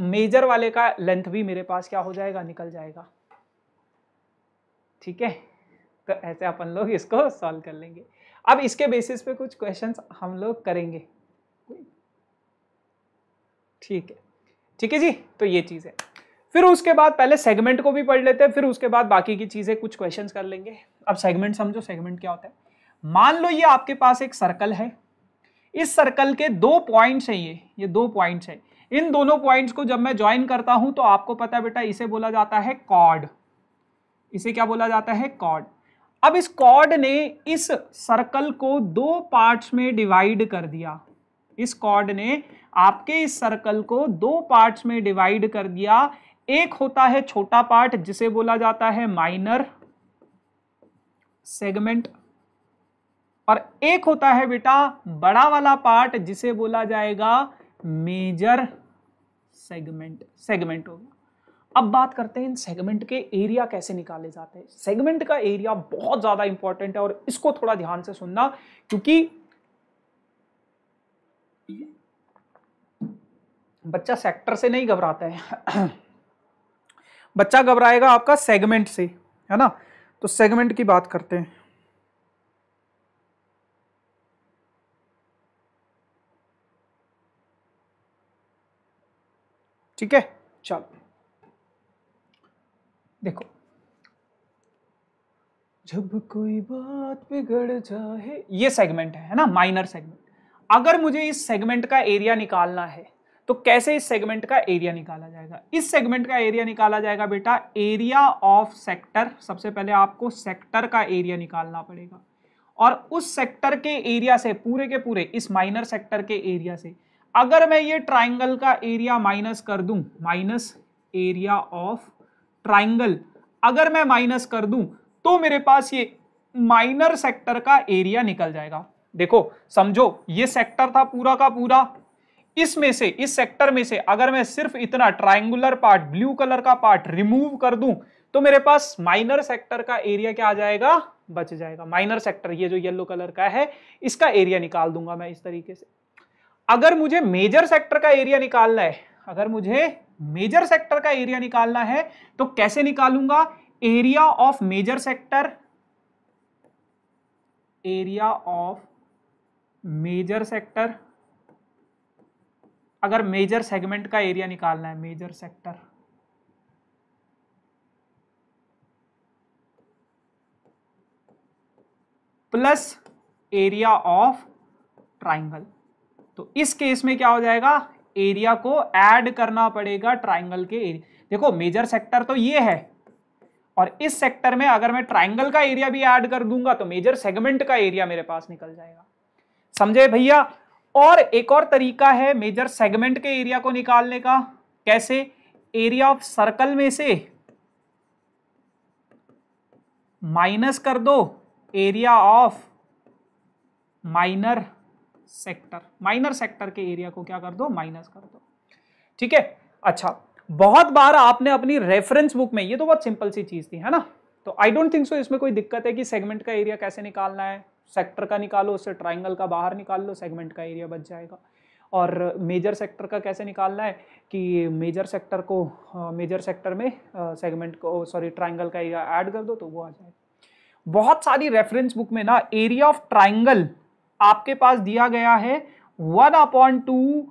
मेजर वाले का लेंथ भी मेरे पास क्या हो जाएगा, निकल जाएगा, ठीक है। तो ऐसे अपन लोग इसको सॉल्व कर लेंगे। अब इसके बेसिस पे कुछ क्वेश्चंस हम लोग करेंगे, ठीक है जी। तो ये चीज है, फिर उसके बाद पहले सेगमेंट को भी पढ़ लेते हैं, फिर उसके बाद बाकी की चीजें कुछ क्वेश्चंस कर लेंगे। अब सेगमेंट समझो, सेगमेंट क्या होता है। मान लो ये आपके पास एक सर्कल है, इस सर्कल के 2 पॉइंट्स हैं, ये 2 पॉइंट्स हैं। इन दोनों पॉइंट्स को जब मैं ज्वाइन करता हूं तो आपको पता है बेटा इसे बोला जाता है कॉर्ड, इसे क्या बोला जाता है, कॉर्ड। अब इस कॉर्ड ने इस सर्कल को 2 पार्ट्स में डिवाइड कर दिया, इस कॉर्ड ने आपके इस सर्कल को 2 पार्ट्स में डिवाइड कर दिया। एक होता है छोटा पार्ट जिसे बोला जाता है माइनर सेगमेंट, और एक होता है बेटा बड़ा वाला पार्ट जिसे बोला जाएगा मेजर सेगमेंट हो गया। अब बात करते हैं इन सेगमेंट के एरिया कैसे निकाले जाते हैं। सेगमेंट का एरिया बहुत ज्यादा इंपॉर्टेंट है और इसको थोड़ा ध्यान से सुनना, क्योंकि बच्चा सेक्टर से नहीं घबराता है बच्चा घबराएगा आपका सेगमेंट से, है ना। तो सेगमेंट की बात करते हैं। ठीक है, चलो देखो, जब कोई बात बिगड़ जाए, ये सेगमेंट है ना, माइनर सेगमेंट। अगर मुझे इस सेगमेंट का एरिया निकालना है तो कैसे इस सेगमेंट का एरिया निकाला जाएगा। इस सेगमेंट का एरिया निकाला जाएगा बेटा एरिया ऑफ सेक्टर। सबसे पहले आपको सेक्टर का एरिया निकालना पड़ेगा, और उस सेक्टर के एरिया से पूरे के पूरे इस माइनर सेक्टर के एरिया से अगर मैं ये ट्राइंगल का एरिया माइनस कर दूं, माइनस एरिया ऑफ ट्राइंगल अगर मैं माइनस कर दूं तो मेरे पास ये माइनर सेक्टर का एरिया निकल जाएगा। देखो समझो, ये सेक्टर था पूरा का पूरा, इसमें से इस सेक्टर में से अगर मैं सिर्फ इतना ट्राइंगुलर पार्ट ब्लू कलर का पार्ट रिमूव कर दूं तो मेरे पास माइनर सेक्टर का एरिया क्या आ जाएगा, बच जाएगा। माइनर सेक्टर ये जो येलो कलर का है इसका एरिया निकाल दूंगा मैं इस तरीके से। अगर मुझे मेजर सेक्टर का एरिया निकालना है, अगर मुझे मेजर सेक्टर का एरिया निकालना है तो कैसे निकालूंगा, area of major sector, area of major sector. अगर मेजर सेगमेंट का एरिया निकालना है, major sector plus area of triangle, तो इस केस में क्या हो जाएगा, एरिया को ऐड करना पड़ेगा ट्राइंगल के एरिया। देखो मेजर सेक्टर तो ये है, और इस सेक्टर में अगर मैं ट्राइंगल का एरिया भी ऐड कर दूंगा तो मेजर सेगमेंट का एरिया मेरे पास निकल जाएगा। समझे भैया। और एक और तरीका है मेजर सेगमेंट के एरिया को निकालने का, कैसे, एरिया ऑफ सर्कल में से माइनस कर दो area of minor sector, minor sector के एरिया को क्या कर दो, माइनस कर दो। ठीक है, अच्छा बहुत बार आपने अपनी रेफरेंस बुक में, ये तो बहुत सिंपल सी चीज थी, है ना, तो आई डोंट थिंक सो इसमें कोई दिक्कत है कि सेगमेंट का एरिया कैसे निकालना है। सेक्टर का निकालो, उससे ट्राइंगल का बाहर निकाल लो, सेगमेंट का एरिया बच जाएगा। और मेजर सेक्टर का कैसे निकालना है कि मेजर सेक्टर को मेजर सेक्टर में सेगमेंट को ट्राइंगल का एरिया ऐड कर दो तो वो आ जाएगा। बहुत सारी रेफरेंस बुक में ना एरिया ऑफ ट्राइंगल आपके पास दिया गया है 1/2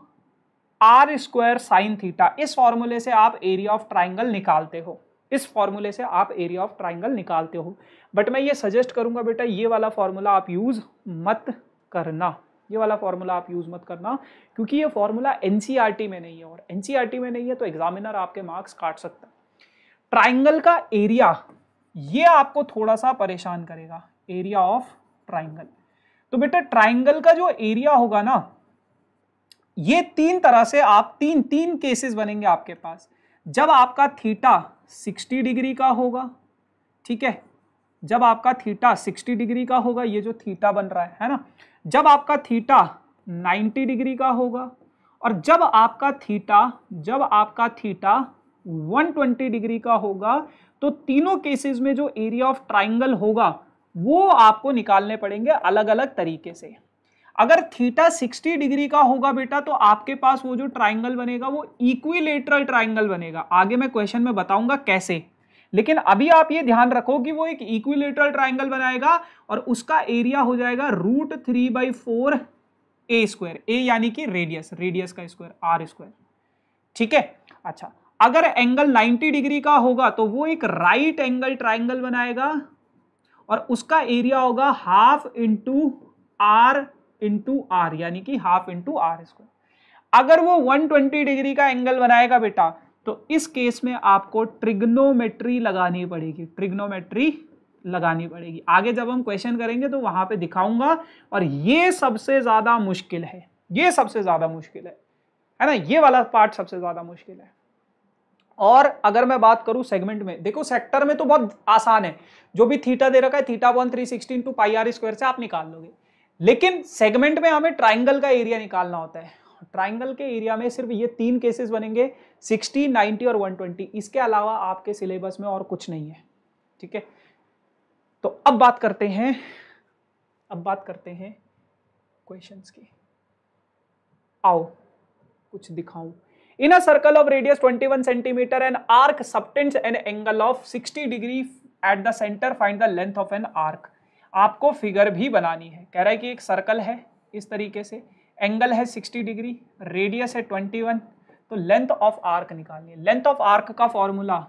r स्क्वायर साइन थीटा। इस फॉर्मूले से आप एरिया ऑफ ट्राइंगल निकालते हो, इस फॉर्मूले से आप एरिया ऑफ ट्राइंगल निकालते हो। बट मैं ये सजेस्ट करूंगा बेटा ये वाला फॉर्मूला आप यूज मत करना, ये वाला फॉर्मूला आप यूज मत करना, क्योंकि ये फॉर्मूला एनसीईआरटी में नहीं है, और एनसीईआरटी में नहीं है तो एग्जामिनर आपके मार्क्स काट सकता है। ट्राइंगल का एरिया ये आपको थोड़ा सा परेशान करेगा, एरिया ऑफ ट्राइंगल। तो बेटा ट्राइंगल का जो एरिया होगा ना ये तीन तरह से आप तीन केसेस बनेंगे आपके पास। जब आपका थीटा 60 डिग्री का होगा, ठीक है, जब आपका थीटा 60 डिग्री का होगा, ये जो थीटा बन रहा है ना, जब आपका थीटा 90 डिग्री का होगा, और जब आपका थीटा 120 डिग्री का होगा, तो तीनों केसेस में जो एरिया ऑफ ट्राइंगल होगा वो आपको निकालने पड़ेंगे अलग अलग तरीके से। अगर थीटा 60 डिग्री का होगा बेटा, तो आपके पास वो जो ट्राइंगल बनेगा वो इक्विलेटरल ट्राइंगल बनेगा। आगे मैं क्वेश्चन में बताऊंगा कैसे, लेकिन अभी आप ये ध्यान रखो कि वो एक इक्विलेटरल ट्राइंगल बनाएगा और उसका एरिया हो जाएगा √3/4 a स्क्वायर, ए यानी कि रेडियस का स्क्वायर, आर स्क्वायर, ठीक है। अच्छा, अगर एंगल 90 डिग्री का होगा तो वो एक राइट एंगल ट्राइंगल बनाएगा और उसका एरिया होगा हाफ इंटू आर यानी कि हाफ इंटू आर स्क्वायर। अगर वो 120 डिग्री का एंगल बनाएगा बेटा, तो इस केस में आपको ट्रिग्नोमेट्री लगानी पड़ेगी। आगे जब हम क्वेश्चन करेंगे तो वहां पे दिखाऊंगा, और ये सबसे ज्यादा मुश्किल है, है ना, ये वाला पार्ट सबसे ज्यादा मुश्किल है। और अगर मैं बात करूं सेगमेंट में, देखो सेक्टर में तो बहुत आसान है, जो भी थीटा दे रखा है θ/360 इंटू πr² से आप निकाल लोगे, लेकिन सेगमेंट में हमें ट्राइंगल का एरिया निकालना होता है। ट्राइंगल के एरिया में सिर्फ ये तीन केसेस बनेंगे, 60, 90 और 120। इसके अलावा आपके सिलेबस में और कुछ नहीं है, ठीक है। तो अब बात करते हैं क्वेश्चंस की। आओ कुछ दिखाऊं। In a circle of radius 21 centimetre an arc subtends an angle of 60 degree at the centre, find the length of an arc. आपको फिगर भी बनानी है। कह रहा है कि एक सर्कल है इस तरीके से, एंगल है 60 डिग्री, रेडियस है 21, तो लेंथ ऑफ आर्क निकालनी है। लेंथ ऑफ आर्क का formula,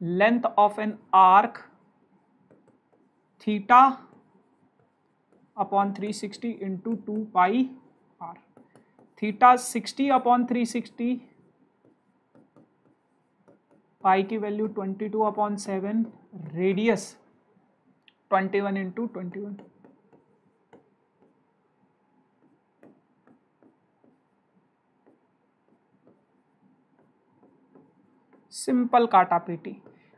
length of an arc θ/360 into 2πr। Theta 60/360, pi की वैल्यू 22/7, रेडियस 21 इंटू 21। सिंपल काटा पीटी।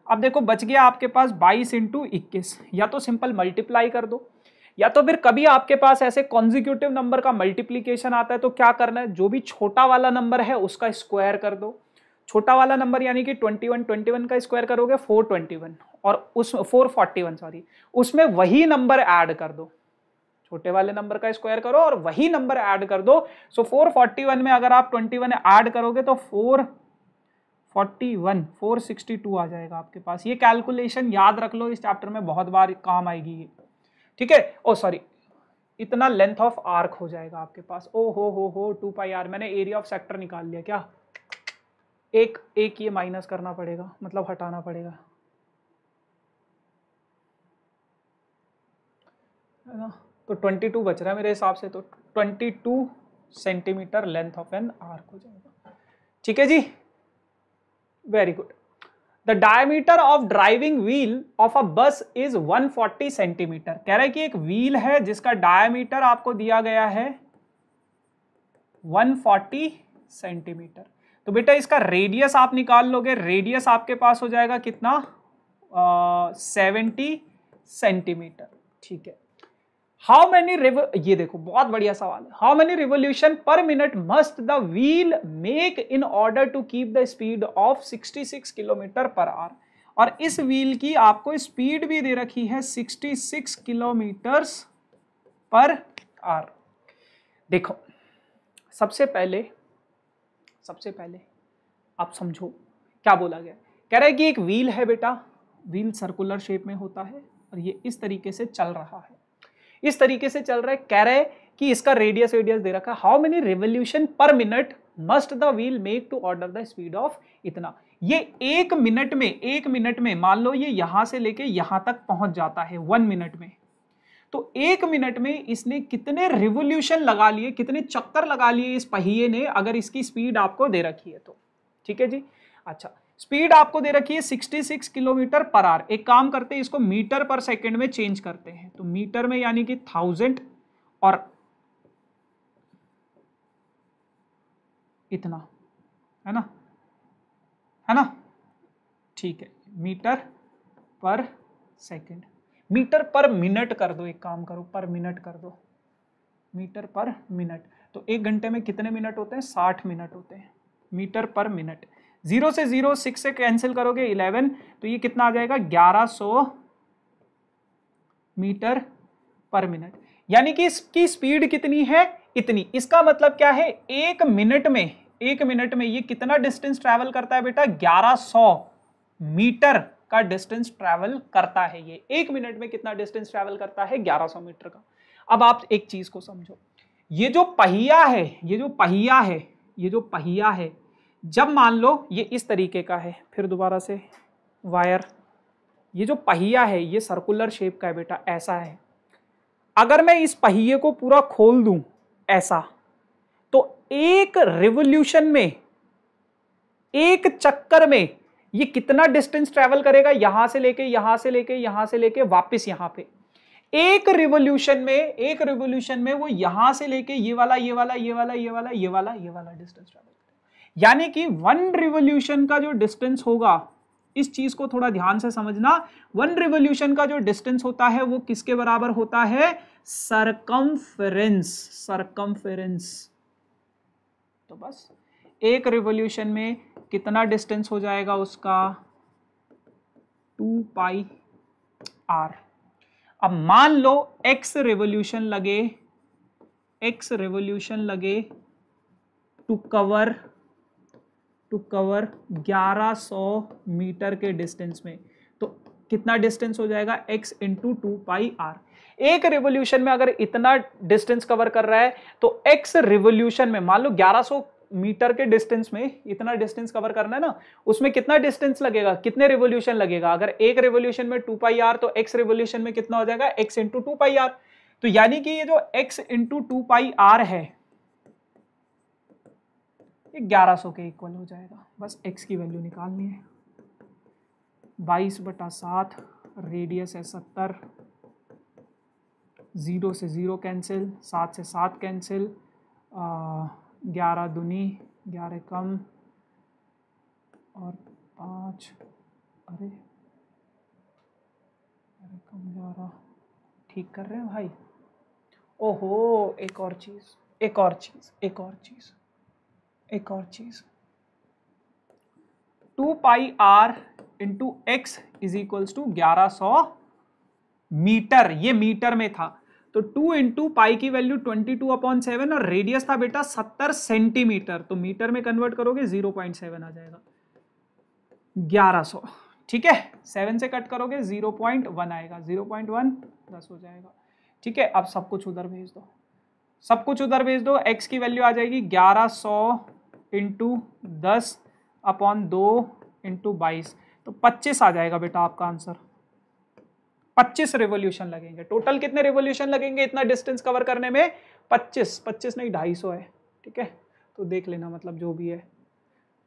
अब देखो बच गया आपके पास 22 इंटू 21। या तो सिंपल मल्टीप्लाई कर दो, या तो फिर कभी आपके पास ऐसे कॉन्जिक्यूटिव नंबर का मल्टीप्लीकेशन आता है तो क्या करना है, जो भी छोटा वाला नंबर है उसका स्क्वायर कर दो। छोटा वाला नंबर यानी कि 21 का स्क्वायर करोगे 421, और उस 441 सॉरी, उसमें वही नंबर ऐड कर दो। छोटे वाले नंबर का स्क्वायर करो और वही नंबर ऐड कर दो। सो 441 में अगर आप 21 ऐड करोगे तो 462 आ जाएगा आपके पास। ये कैलकुलेशन याद रख लो, इस चैप्टर में बहुत बार काम आएगी ये, ठीक है। ओ सॉरी, इतना लेंथ ऑफ आर्क हो जाएगा आपके पास। ओ हो 2πr। मैंने एरिया ऑफ सेक्टर निकाल लिया क्या, एक ये माइनस करना पड़ेगा, मतलब हटाना पड़ेगा, है ना। तो 22 बच रहा है मेरे हिसाब से, तो 22 centimetre length of an arc हो जाएगा, ठीक है जी, very good. The diameter of driving wheel of a bus is 140 centimetre. कह रहा है कि एक व्हील है जिसका डायमीटर आपको दिया गया है 140 सेंटीमीटर। तो बेटा इसका रेडियस आप निकाल लोगे, रेडियस आपके पास हो जाएगा कितना, 70 सेंटीमीटर, ठीक है। हाउ मेनी ये देखो बहुत बढ़िया सवाल है। How many revolution per minute must the wheel make in order to keep the speed of 66 kilometre per hour. और इस व्हील की आपको स्पीड भी दे रखी है 66 किलोमीटर्स पर आवर। देखो सबसे पहले आप समझो क्या बोला गया। कह रहा है कि एक व्हील है बेटा, व्हील सर्कुलर शेप में होता है और ये इस तरीके से चल रहा है, इस तरीके से चल रहा है। कह रहे कि इसका रेडियस दे रखा है। How many revolution per minute must the wheel make to order the speed of इतना। ये एक मिनट में मान लो ये यहां से लेके यहां तक पहुंच जाता है 1 मिनट में, तो 1 मिनट में इसने कितने रिवोल्यूशन लगा लिए, कितने चक्कर लगा लिए इस पहिए ने, अगर इसकी स्पीड आपको दे रखी है तो, ठीक है जी। अच्छा, स्पीड आपको दे रखी है 66 किलोमीटर पर आवर। एक काम करते हैं, इसको मीटर पर सेकंड में चेंज करते हैं, तो मीटर में यानी कि 1000 और इतना, है ना, है ना, ठीक है, मीटर पर सेकंड। मीटर पर मिनट कर दो, एक काम करो, पर मिनट कर दो, मीटर पर मिनट। तो 1 घंटे में कितने मिनट होते हैं? 60 मिनट होते हैं, मीटर पर मिनट। 0 से 0 6 से कैंसिल करोगे 11, तो ये कितना आ जाएगा? 1100 मीटर पर मिनट। यानी कि इसकी स्पीड कितनी है? इतनी। इसका मतलब क्या है? 1 मिनट में ये कितना डिस्टेंस ट्रैवल करता है बेटा? 1100 मीटर का डिस्टेंस ट्रैवल करता है। ये 1 मिनट में कितना डिस्टेंस ट्रैवल करता है? 1100 मीटर का। अब आप एक चीज को समझो, ये जो पहिया है, जब मान लो ये इस तरीके का है, फिर दोबारा से वायर, ये जो पहिया है ये सर्कुलर शेप का है बेटा, ऐसा है। अगर मैं इस पहिए को पूरा खोल दूं ऐसा, तो एक रिवॉल्यूशन में, एक चक्कर में ये कितना डिस्टेंस ट्रैवल करेगा? यहां से लेके यहां से लेके यहां से लेके वापस यहां पे। एक रिवॉल्यूशन में वो यहां से लेके ये वाला डिस्टेंस ट्रैवल करेगा। यानी कि 1 रिवॉल्यूशन का जो डिस्टेंस होगा, इस चीज को थोड़ा ध्यान से समझना, 1 रिवॉल्यूशन का जो डिस्टेंस होता है वो किसके बराबर होता है? सरकमफेरेंस। तो बस एक रिवॉल्यूशन में कितना डिस्टेंस हो जाएगा उसका? 2 पाई r। अब मान लो x रिवॉल्यूशन लगे टू कवर 1100 मीटर के डिस्टेंस में, तो कितना डिस्टेंस हो जाएगा? x इंटू 2 पाई r। एक रिवॉल्यूशन में अगर इतना डिस्टेंस कवर कर रहा है, तो x रिवॉल्यूशन में, मान लो 1100 मीटर के डिस्टेंस में इतना डिस्टेंस कवर करना है ना, उसमें कितना डिस्टेंस लगेगा? कितने रिवॉल्यूशन लगेगा? अगर एक रिवॉल्यूशन में 2 पाई r, तो x रिवॉल्यूशन में कितना हो जाएगा? x इंटू 2 पाई r। तो यानी कि ये जो x इंटू 2 पाई r है, 1100 के इक्वल हो जाएगा। बस x की वैल्यू निकालनी है। 22/7, रेडियस है 70, 0 से 0 कैंसिल, 7 से 7 कैंसिल, 11 दूनी 11 कम और 5, अरे कम 11, ठीक कर रहे हैं भाई? ओहो, एक और चीज 2 पाई r into x is equals to 1100 metre. ये मीटर में था, तो 2 इंटू पाई की वैल्यू 22/7 और रेडियस था बेटा 70 सेंटीमीटर, तो मीटर में कन्वर्ट करोगे 0.7 आ जाएगा, 1100। ठीक है, 7 से कट करोगे 0.1 आएगा, 0.1 10 हो जाएगा। ठीक है, अब सब कुछ उधर भेज दो, x की वैल्यू आ जाएगी 1100 इंटू 10/2 इंटू 22, तो 25 आ जाएगा बेटा आपका आंसर। 25 रिवॉल्यूशन लगेंगे। टोटल कितने रिवॉल्यूशन लगेंगे इतना डिस्टेंस कवर करने में? 25 नहीं 250 है। ठीक है, तो देख लेना, मतलब जो भी है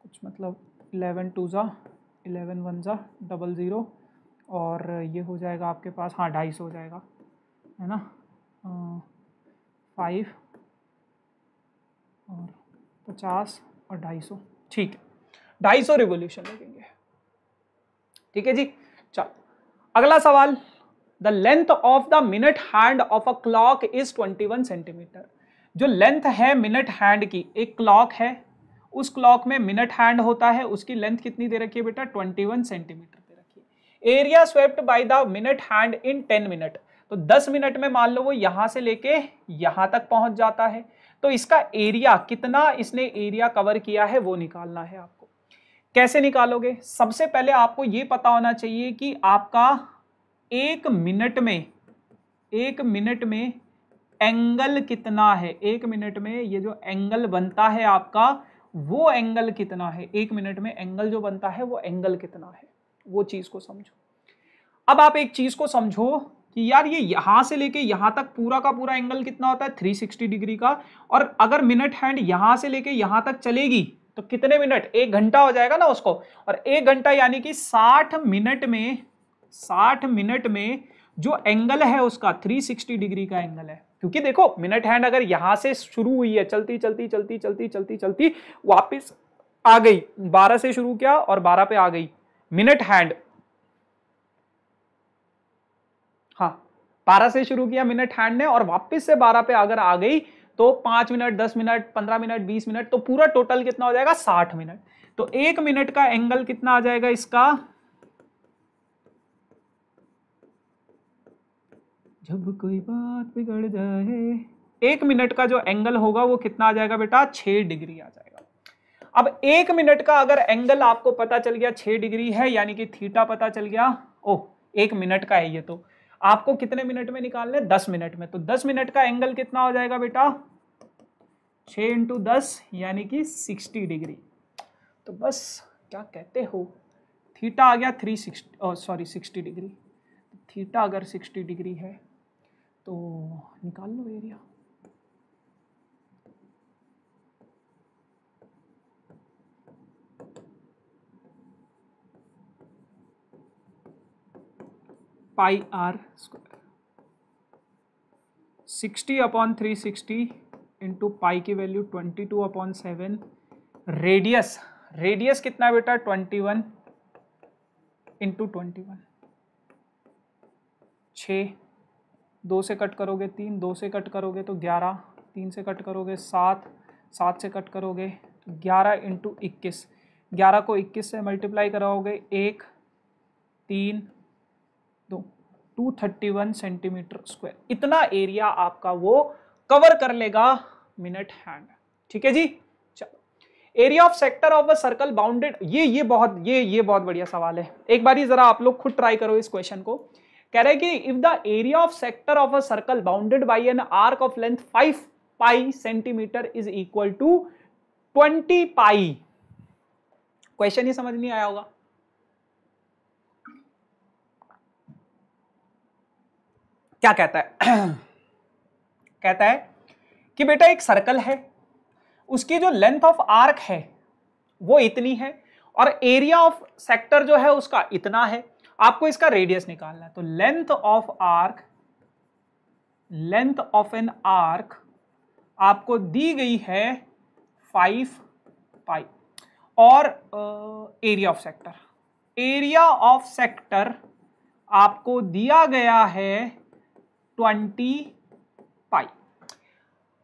कुछ, मतलब 11 2 जा 11 1 जा 00 और ये हो जाएगा आपके पास, हाँ 250 हो जाएगा, है ना, 5 और 50 और 250। ठीक है, 250 रिवॉल्यूशन लगेंगे। ठीक है जी, चलो अगला सवाल। The length of the minute hand of a clock is 21 centimetre. जो लेंथ है मिनट हैंड की, एक क्लॉक है, उस क्लॉक में मिनट हैंड होता है, उसकी लेंथ कितनी दे रखी है बेटा? 21 सेंटीमीटर दे रखी है। Area swept by the minute hand in 10 minute, तो 10 मिनट में मान लो वो यहां से लेके यहां तक पहुंच जाता है, तो इसका एरिया कितना, इसने एरिया कवर किया है वो निकालना है आपको। कैसे निकालोगे? सबसे पहले आपको ये पता होना चाहिए कि आपका एक मिनट में एंगल कितना है। एक मिनट में ये जो एंगल बनता है आपका, वो एंगल कितना है? एक मिनट में एंगल जो बनता है वो एंगल कितना है, वो चीज को समझो। अब आप एक चीज को समझो कि यार ये यहां से लेके यहां तक पूरा का पूरा एंगल कितना होता है? 360 डिग्री का। और अगर मिनट हैंड यहां से लेके यहां तक चलेगी तो कितने मिनट? 1 घंटा हो जाएगा ना उसको। और 1 घंटा यानी कि 60 मिनट में जो एंगल है उसका 360 डिग्री का एंगल है। क्योंकि देखो मिनट हैंड अगर यहां से शुरू हुई है, चलती चलती चलती चलती चलती चलती वापस आ गई, 12 से शुरू किया और 12 पे आ गई मिनट हैंड, हाँ 12 से शुरू किया मिनट हैंड ने और वापस से 12 पे अगर आ गई तो 5 मिनट, 10 मिनट, 15 मिनट, 20 मिनट, तो पूरा टोटल कितना हो जाएगा 60 मिनट। तो 1 मिनट का एंगल कितना आ जाएगा इसका, जब कोई बात बिगड़ जाए, 1 मिनट का जो एंगल होगा वो कितना आ जाएगा बेटा, 6 डिग्री आ जाएगा। अब 1 मिनट का अगर एंगल आपको पता चल गया 6 डिग्री है, यानी कि थीटा पता चल गया, ओह 1 मिनट का है ये, तो आपको कितने मिनट में निकालने, 10 मिनट में। तो 10 मिनट का एंगल कितना हो जाएगा बेटा, 6 × 10 यानी कि 60 डिग्री। तो बस क्या कहते हो, थीटा आ गया 60 डिग्री। थीटा अगर 60 डिग्री है तो निकाल लो area. Pi r square, 60/360 into pi की वैल्यू 22/7। रेडियस, रेडियस कितना है बेटा, 21 इंटू 21, 6, 2 से कट करोगे 3, 2 से कट करोगे तो 11, 3 से कट करोगे 7, 7 से कट करोगे तो 11 इंटू 21, 11 को 21 से मल्टीप्लाई कराओगे 1, 3, 2, 231 सेंटीमीटर स्क्वायर। इतना एरिया आपका वो कवर कर लेगा मिनट हैंड। ठीक है जी, चलो। Area of sector of a circle bounded, ये बहुत बढ़िया सवाल है। एक बार जरा आप लोग खुद ट्राई करो इस क्वेश्चन को। कह रहे हैं कि if the area of sector of a circle bounded by an arc of length 5 pi centimetre is equal to 20 pi. Question ही समझ नहीं आया होगा। क्या कहता है कहता है कि बेटा एक सर्कल है, उसकी जो लेंथ ऑफ आर्क है वो इतनी है और एरिया ऑफ सेक्टर जो है उसका इतना है, आपको इसका रेडियस निकालना है। तो लेंथ ऑफ एन आर्क आपको दी गई है 5 पाई और एरिया ऑफ सेक्टर आपको दिया गया है 20 पाई।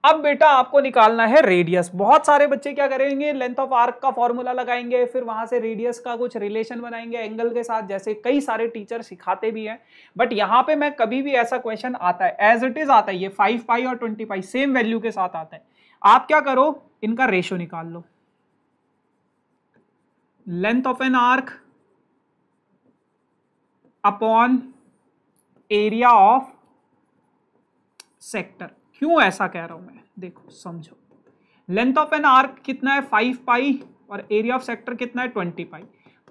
अब बेटा आपको निकालना है रेडियस। बहुत सारे बच्चे क्या करेंगे, लेंथ ऑफ आर्क का फॉर्मूला लगाएंगे, फिर वहां से रेडियस का कुछ रिलेशन बनाएंगे एंगल के साथ, जैसे कई सारे टीचर सिखाते भी हैं। बट यहां पे मैं कभी भी ऐसा क्वेश्चन आता है एज इट इज आता है, ये 5 पाई और 20 पाई सेम वैल्यू के साथ आता है। आप क्या करो, इनका रेशियो निकाल लो। Length of an arc upon area of sector. क्यों ऐसा कह रहा हूं मैं, देखो समझो। लेंथ ऑफ एन आर्क कितना है 5 पाई और एरिया ऑफ सेक्टर कितना है 20 पाई।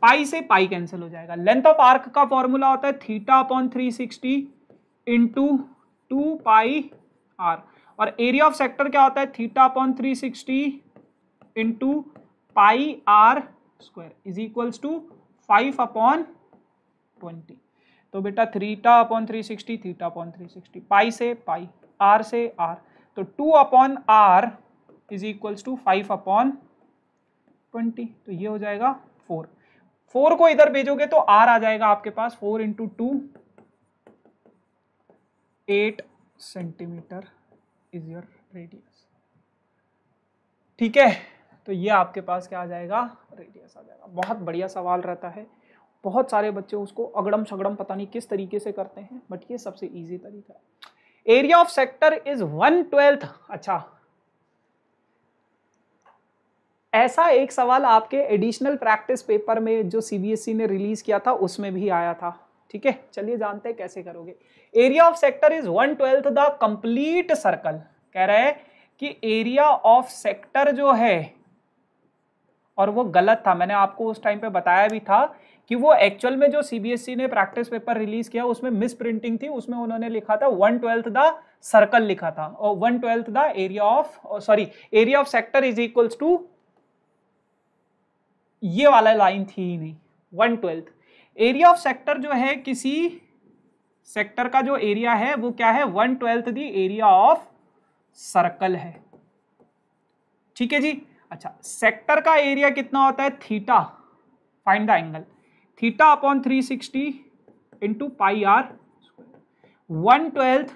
पाई से पाई कैंसिल हो जाएगा। लेंथ ऑफ आर्क का फॉर्मूला होता है θ/360 इंटू 2 पाई आर और एरिया ऑफ सेक्टर क्या होता है θ/360 into pi r square is equals to 5/20। तो बेटा θ/360 θ/360, पाई से पाई, आर से आर, तो 2/r इज इक्वल्स टू 5/20। तो ये हो जाएगा 4 को इधर भेजोगे तो r आ जाएगा आपके पास 4 × 2 8 सेंटीमीटर इज योर रेडियस। ठीक है, तो ये आपके पास क्या आ जाएगा, रेडियस आ जाएगा। बहुत बढ़िया सवाल रहता है, बहुत सारे बच्चे उसको अगड़म सगड़म पता नहीं किस तरीके से करते हैं, बट ये सबसे इजी तरीका है। Area of sector is 1/12। अच्छा, ऐसा एक सवाल आपके एडिशनल प्रैक्टिस पेपर में जो सीबीएसई ने रिलीज किया था उसमें भी आया था। ठीक है, चलिए जानते हैं कैसे करोगे। Area of sector is 1/12 the complete circle. कह रहा है कि एरिया ऑफ सेक्टर जो है, और वो गलत था, मैंने आपको उस टाइम पे बताया भी था कि वो एक्चुअल में जो सीबीएसई ने प्रैक्टिस पेपर रिलीज किया उसमें मिस प्रिंटिंग थी, उसमें उन्होंने लिखा था 1/12 द सर्कल लिखा था और 1/12 the area of sector is equals to, ये वाला लाइन थी ही नहीं, 1/12। एरिया ऑफ सेक्टर जो है किसी सेक्टर का जो एरिया है वो क्या है, 1/12 द एरिया ऑफ सर्कल है। ठीक है जी। अच्छा, सेक्टर का एरिया कितना होता है, theta, find the angle, theta upon 360 into pi r. 1/12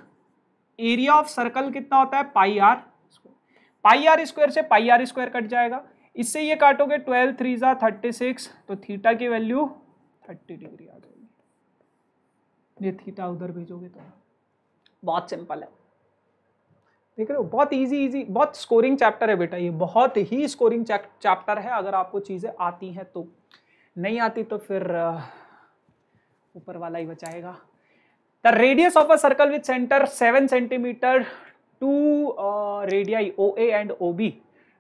area of circle कितना होता है, pi r square. Pi r square से पाई आर स्क्वायर कट जाएगा, इससे ये काटोगे 12 3 जा 36, तो थीटा की वैल्यू 30 डिग्री आ जाएगी। ये थीटा उधर भेजोगे तो बहुत सिंपल है, देख रहे हो, बहुत इजी, बहुत स्कोरिंग चैप्टर है बेटा, ये बहुत ही स्कोरिंग चैप्टर है अगर आपको चीजें आती हैं तो। नहीं आती तो फिर ऊपर वाला ही बचाएगा। The radius of a circle with centre 7 centimetre, two radii OA and OB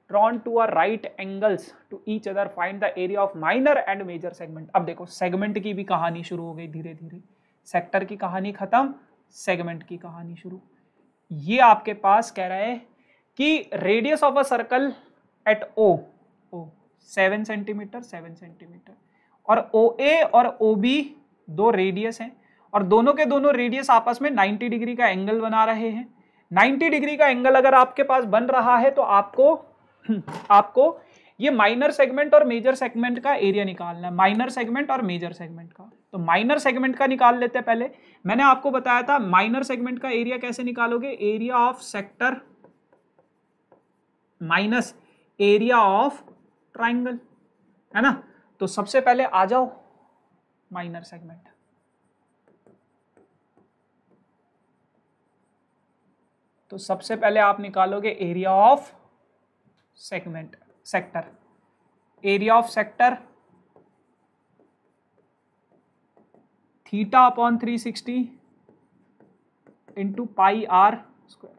drawn to a right angles to each other, find the area of minor and major segment। अब देखो सेगमेंट की भी कहानी शुरू हो गई धीरे धीरे, सेक्टर की कहानी खत्म, सेगमेंट की कहानी शुरू। ये आपके पास कह रहा है कि radius of a circle eight O 7 centimetre 7 centimetre, और OA और OB दो रेडियस हैं, और दोनों के दोनों रेडियस आपस में 90 डिग्री का एंगल बना रहे हैं। 90 डिग्री का एंगल अगर आपके पास बन रहा है तो आपको ये माइनर सेगमेंट और मेजर सेगमेंट का एरिया निकालना है, माइनर सेगमेंट और मेजर सेगमेंट का। तो माइनर सेगमेंट का निकाल लेते हैं पहले। मैंने आपको बताया था माइनर सेगमेंट का एरिया कैसे निकालोगे, area of sector minus area of triangle, है ना। तो सबसे पहले आ जाओ माइनर सेगमेंट, तो सबसे पहले आप निकालोगे area of segment, sector, area of sector theta upon 360 into pi r square.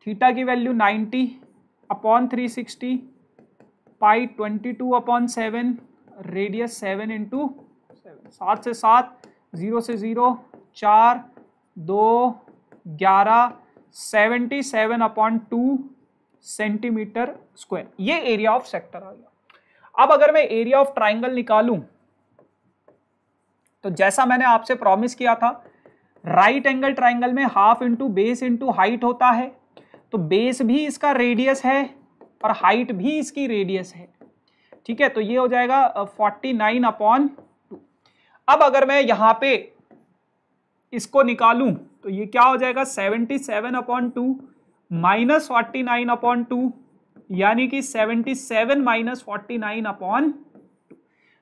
Theta की value 90 upon 360, pi 22 upon 7, radius 7 into 7, 7 से 7, 0 से 0, 4 2 11, 77 अपॉन 2 सेंटीमीटर स्क्वायर, ये एरिया ऑफ सेक्टर आ गया। अब अगर मैं एरिया ऑफ ट्राइंगल निकालूं तो जैसा मैंने आपसे प्रॉमिस किया था, राइट एंगल ट्राइंगल में half into base into height होता है, तो बेस भी इसका रेडियस है और हाइट भी इसकी रेडियस है। ठीक है, तो ये हो जाएगा 49 अपॉन 2। अब अगर मैं यहां पे इसको निकालूं तो ये क्या हो जाएगा, 77 अपॉन 2 माइनस 49 अपॉन 2, यानी कि 77 माइनस 49 अपॉन 2।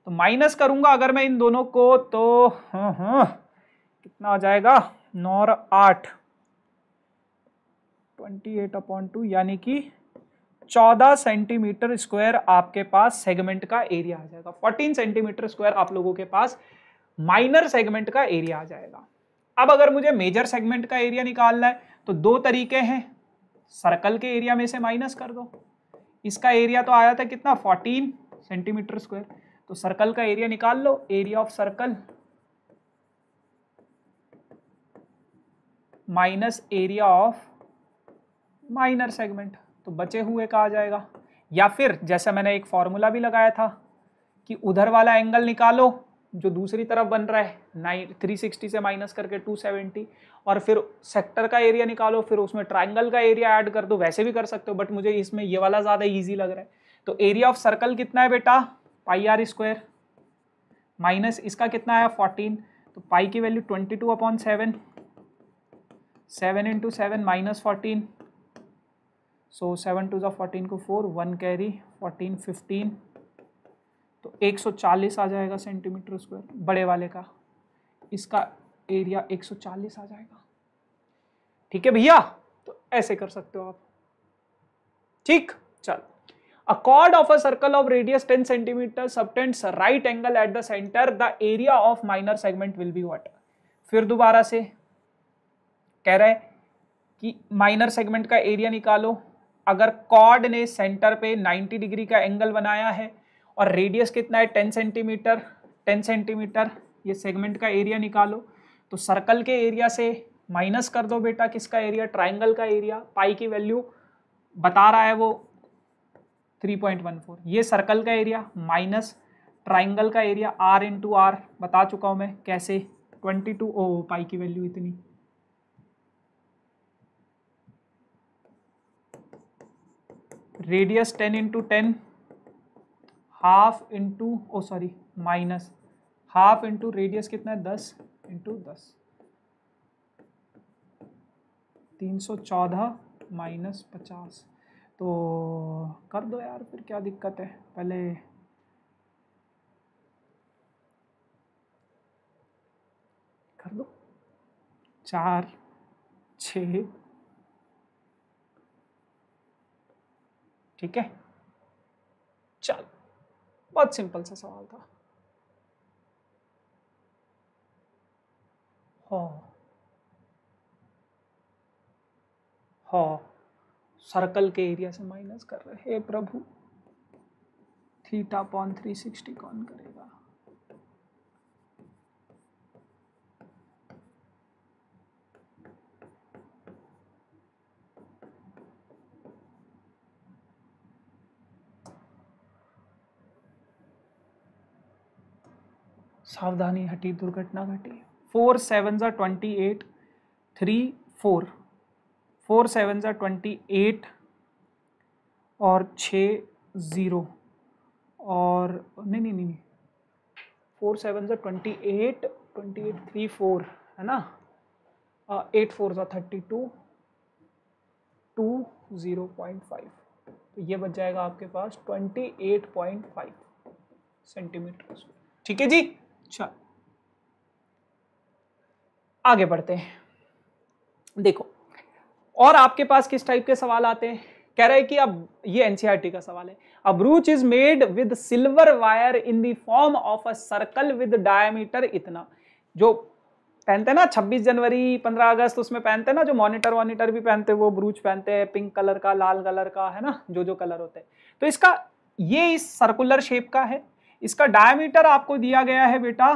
तो माइनस करूंगा अगर मैं इन दोनों को तो कितना हो जाएगा, 9 और 8 28 अपॉन 2, यानी कि 14 सेंटीमीटर स्क्वायर आपके पास सेगमेंट का एरिया आ जाएगा। 14 सेंटीमीटर स्क्वायर आप लोगों के पास माइनर सेगमेंट का एरिया आ जाएगा। अब अगर मुझे मेजर सेगमेंट का एरिया निकालना है तो दो तरीके हैं, सर्कल के एरिया में से माइनस कर दो, इसका एरिया तो आया था कितना 14 सेंटीमीटर स्क्वायर, तो सर्कल का एरिया निकाल लो, area of circle minus area of minor segment, तो बचे हुए का आ जाएगा। या फिर जैसे मैंने एक फॉर्मूला भी लगाया था कि उधर वाला एंगल निकालो जो दूसरी तरफ बन रहा है 360 से माइनस करके 270, और फिर सेक्टर का एरिया निकालो, फिर उसमें ट्राइंगल का एरिया ऐड कर दो, वैसे भी कर सकते हो, बट मुझे इसमें ये वाला ज़्यादा इजी लग रहा है। तो एरिया ऑफ सर्कल कितना है बेटा, पाई आर स्क्वायर, माइनस इसका कितना है 14, तो पाई की value 22 upon 7, 7 into 7 minus 14, so 7 to 14 को 4, 1 कैरी 14 15, तो 140 आ जाएगा सेंटीमीटर स्क्वायर बड़े वाले का, इसका एरिया 140 आ जाएगा। ठीक है भैया, तो ऐसे कर सकते हो आप। ठीक, चल, a chord of a circle of radius 10 cm subtends right angle at the center, the area of minor segment will be what। फिर दोबारा से कह रहा है कि माइनर सेगमेंट का एरिया निकालो। अगर कॉर्ड ने सेंटर पे 90 डिग्री का एंगल बनाया है और रेडियस कितना है 10 सेंटीमीटर, 10 सेंटीमीटर, ये सेगमेंट का एरिया निकालो। तो सर्कल के एरिया से माइनस कर दो बेटा किसका एरिया, ट्राइंगल का एरिया, पाई की वैल्यू बता रहा है वो 3.14, ये सर्कल का एरिया माइनस ट्राइंगल का एरिया, आर इंटू आर बता चुका हूँ मैं कैसे, 22, ओ पाई की वैल्यू इतनी, radius 10 into 10, half into minus half into radius कितना है 10 इंटू 10, 314 माइनस 50। तो कर दो यार, फिर क्या दिक्कत है, पहले कर दो, 4 6, ठीक है। चल, बहुत सिंपल सा सवाल था। सर्कल के एरिया से माइनस कर रहे, हे प्रभु, थीटा अपॉन 360 कौन करेगा? सावधानी हटी, दुर्घटना घटी। 4 7 28, 3 4, 4 7 28 और 6 0, और नहीं 4 7 28, 28 3 4 है ना, 8 4 32, 2 0.5, तो ये बच जाएगा आपके पास 28.5 सेंटीमीटर। ठीक है जी, चल आगे बढ़ते हैं। देखो और आपके पास किस टाइप के सवाल आते हैं, कह रहे हैं कि अब ये एनसीईआरटी का सवाल है, a brooch is made with silver wire in the form of a circle with diameter इतना। जो पहनते हैं ना 26 जनवरी 15 अगस्त, उसमें पहनते हैं ना, जो मॉनिटर भी पहनते हैं, वो ब्रूच पहनते हैं पिंक कलर का, लाल कलर का, है ना, जो कलर होते हैं। तो इसका ये इस सर्कुलर शेप का है, इसका डायमीटर आपको दिया गया है बेटा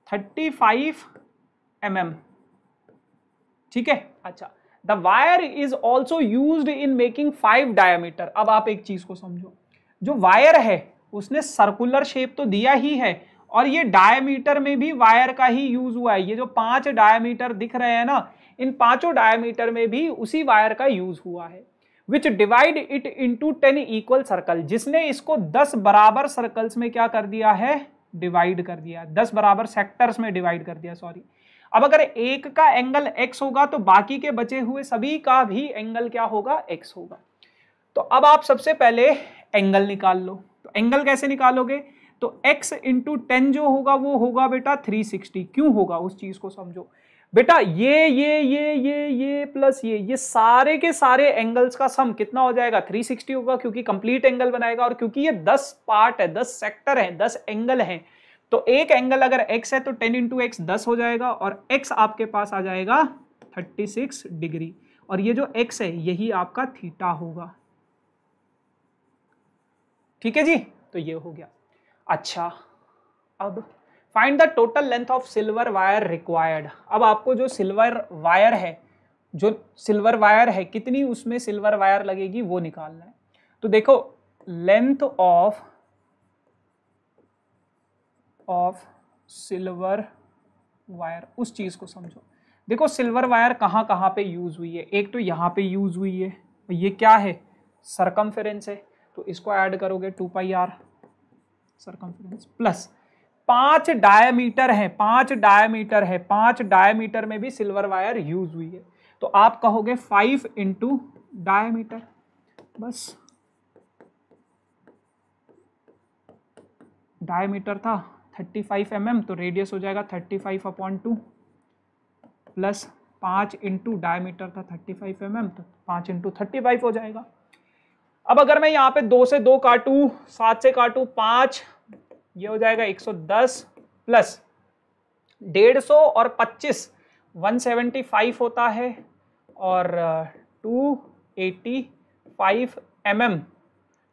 35 mm, ठीक है। अच्छा, the wire is also used in making 5 diameter. अब आप एक चीज को समझो, जो वायर है उसने सर्कुलर शेप तो दिया ही है, और ये डायमीटर में भी वायर का ही यूज हुआ है। ये जो 5 डायमीटर दिख रहे हैं ना, इन 5 डायमीटर में भी उसी वायर का यूज हुआ है। विच divide it into 10 equal circle, जिसने इसको 10 बराबर सर्कल्स में क्या कर दिया है, डिवाइड कर दिया, 10 बराबर सेक्टर्स में डिवाइड कर दिया, सॉरी। अब अगर एक का एंगल x होगा तो बाकी के बचे हुए सभी का भी एंगल क्या होगा, x होगा। तो अब आप सबसे पहले एंगल निकाल लो। तो एंगल कैसे निकालोगे, तो x इंटू 10 जो होगा वो होगा बेटा 360। क्यों होगा उस चीज को समझो बेटा, ये प्लस ये सारे के सारे एंगल्स का सम कितना हो जाएगा, 360 होगा, क्योंकि कंप्लीट एंगल बनाएगा। और क्योंकि ये 10 पार्ट है, 10 सेक्टर है, 10 एंगल है, तो एक एंगल अगर x है तो 10 इंटू एक्स 10 हो जाएगा, और x आपके पास आ जाएगा 36 डिग्री, और ये जो x है यही आपका थीटा होगा। ठीक है जी, तो ये हो गया। अच्छा, अब find the total length of silver wire required. अब आपको जो सिल्वर वायर है कितनी उसमें सिल्वर वायर लगेगी वो निकालना है। तो देखो लेंथ ऑफ सिल्वर वायर, उस चीज को समझो। देखो सिल्वर वायर कहां कहां पे यूज हुई है, एक तो यहां पे यूज हुई है, ये क्या है, सरकमफेरेंस है, तो इसको ऐड करोगे 2πr सरकमफेरेंस प्लस 5 डायमीटर है, 5 डायमीटर में भी सिल्वर वायर यूज हुई है, तो आप कहोगे 5 इंटू डायमीटर, बस डायमीटर था 35 mm, तो रेडियस हो जाएगा 35/2 प्लस 5 इंटू डायमीटर था 35 mm, तो 5 इंटू 35 हो जाएगा। अब अगर मैं यहाँ पे 2 से 2 काटूं, 7 से काटूं 5, ये हो जाएगा 110 प्लस 150 और 25 175 होता है, और 285 mm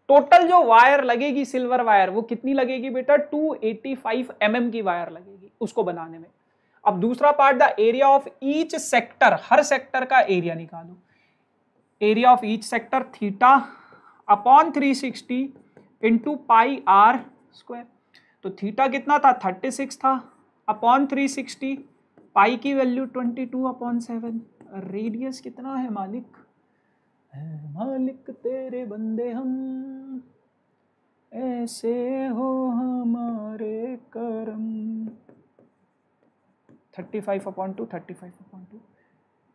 टोटल जो वायर लगेगी सिल्वर वायर वो कितनी लगेगी बेटा, 285 mm की वायर लगेगी उसको बनाने में। अब दूसरा part, the area of each sector, her sector का एरिया निकालो। Area of each sector theta upon 360 into πr square. तो थीटा कितना था 36 था अपॉन 360, पाई की वैल्यू 22/7। रेडियस कितना है मालिक, है मालिक तेरे बंदे हम, ऐसे हो हमारे करम। 35/2, 35/2।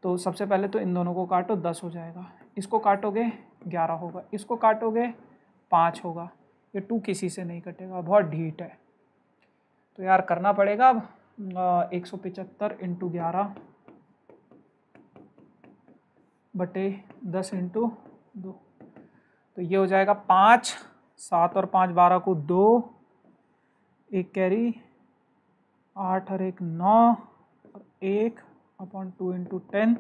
तो सबसे पहले तो इन दोनों को काटो, 10 हो जाएगा। इसको काटोगे 11 होगा, इसको काटोगे 5 होगा। ये 2 किसी से नहीं कटेगा, बहुत ढीठ है। तो यार करना पड़ेगा 175 × 11 बटे 10 × 2। तो ये हो जाएगा 5, 7 और 5 12 को 2, एक कैरी, 8 और 1 9 और 1/2 × 10।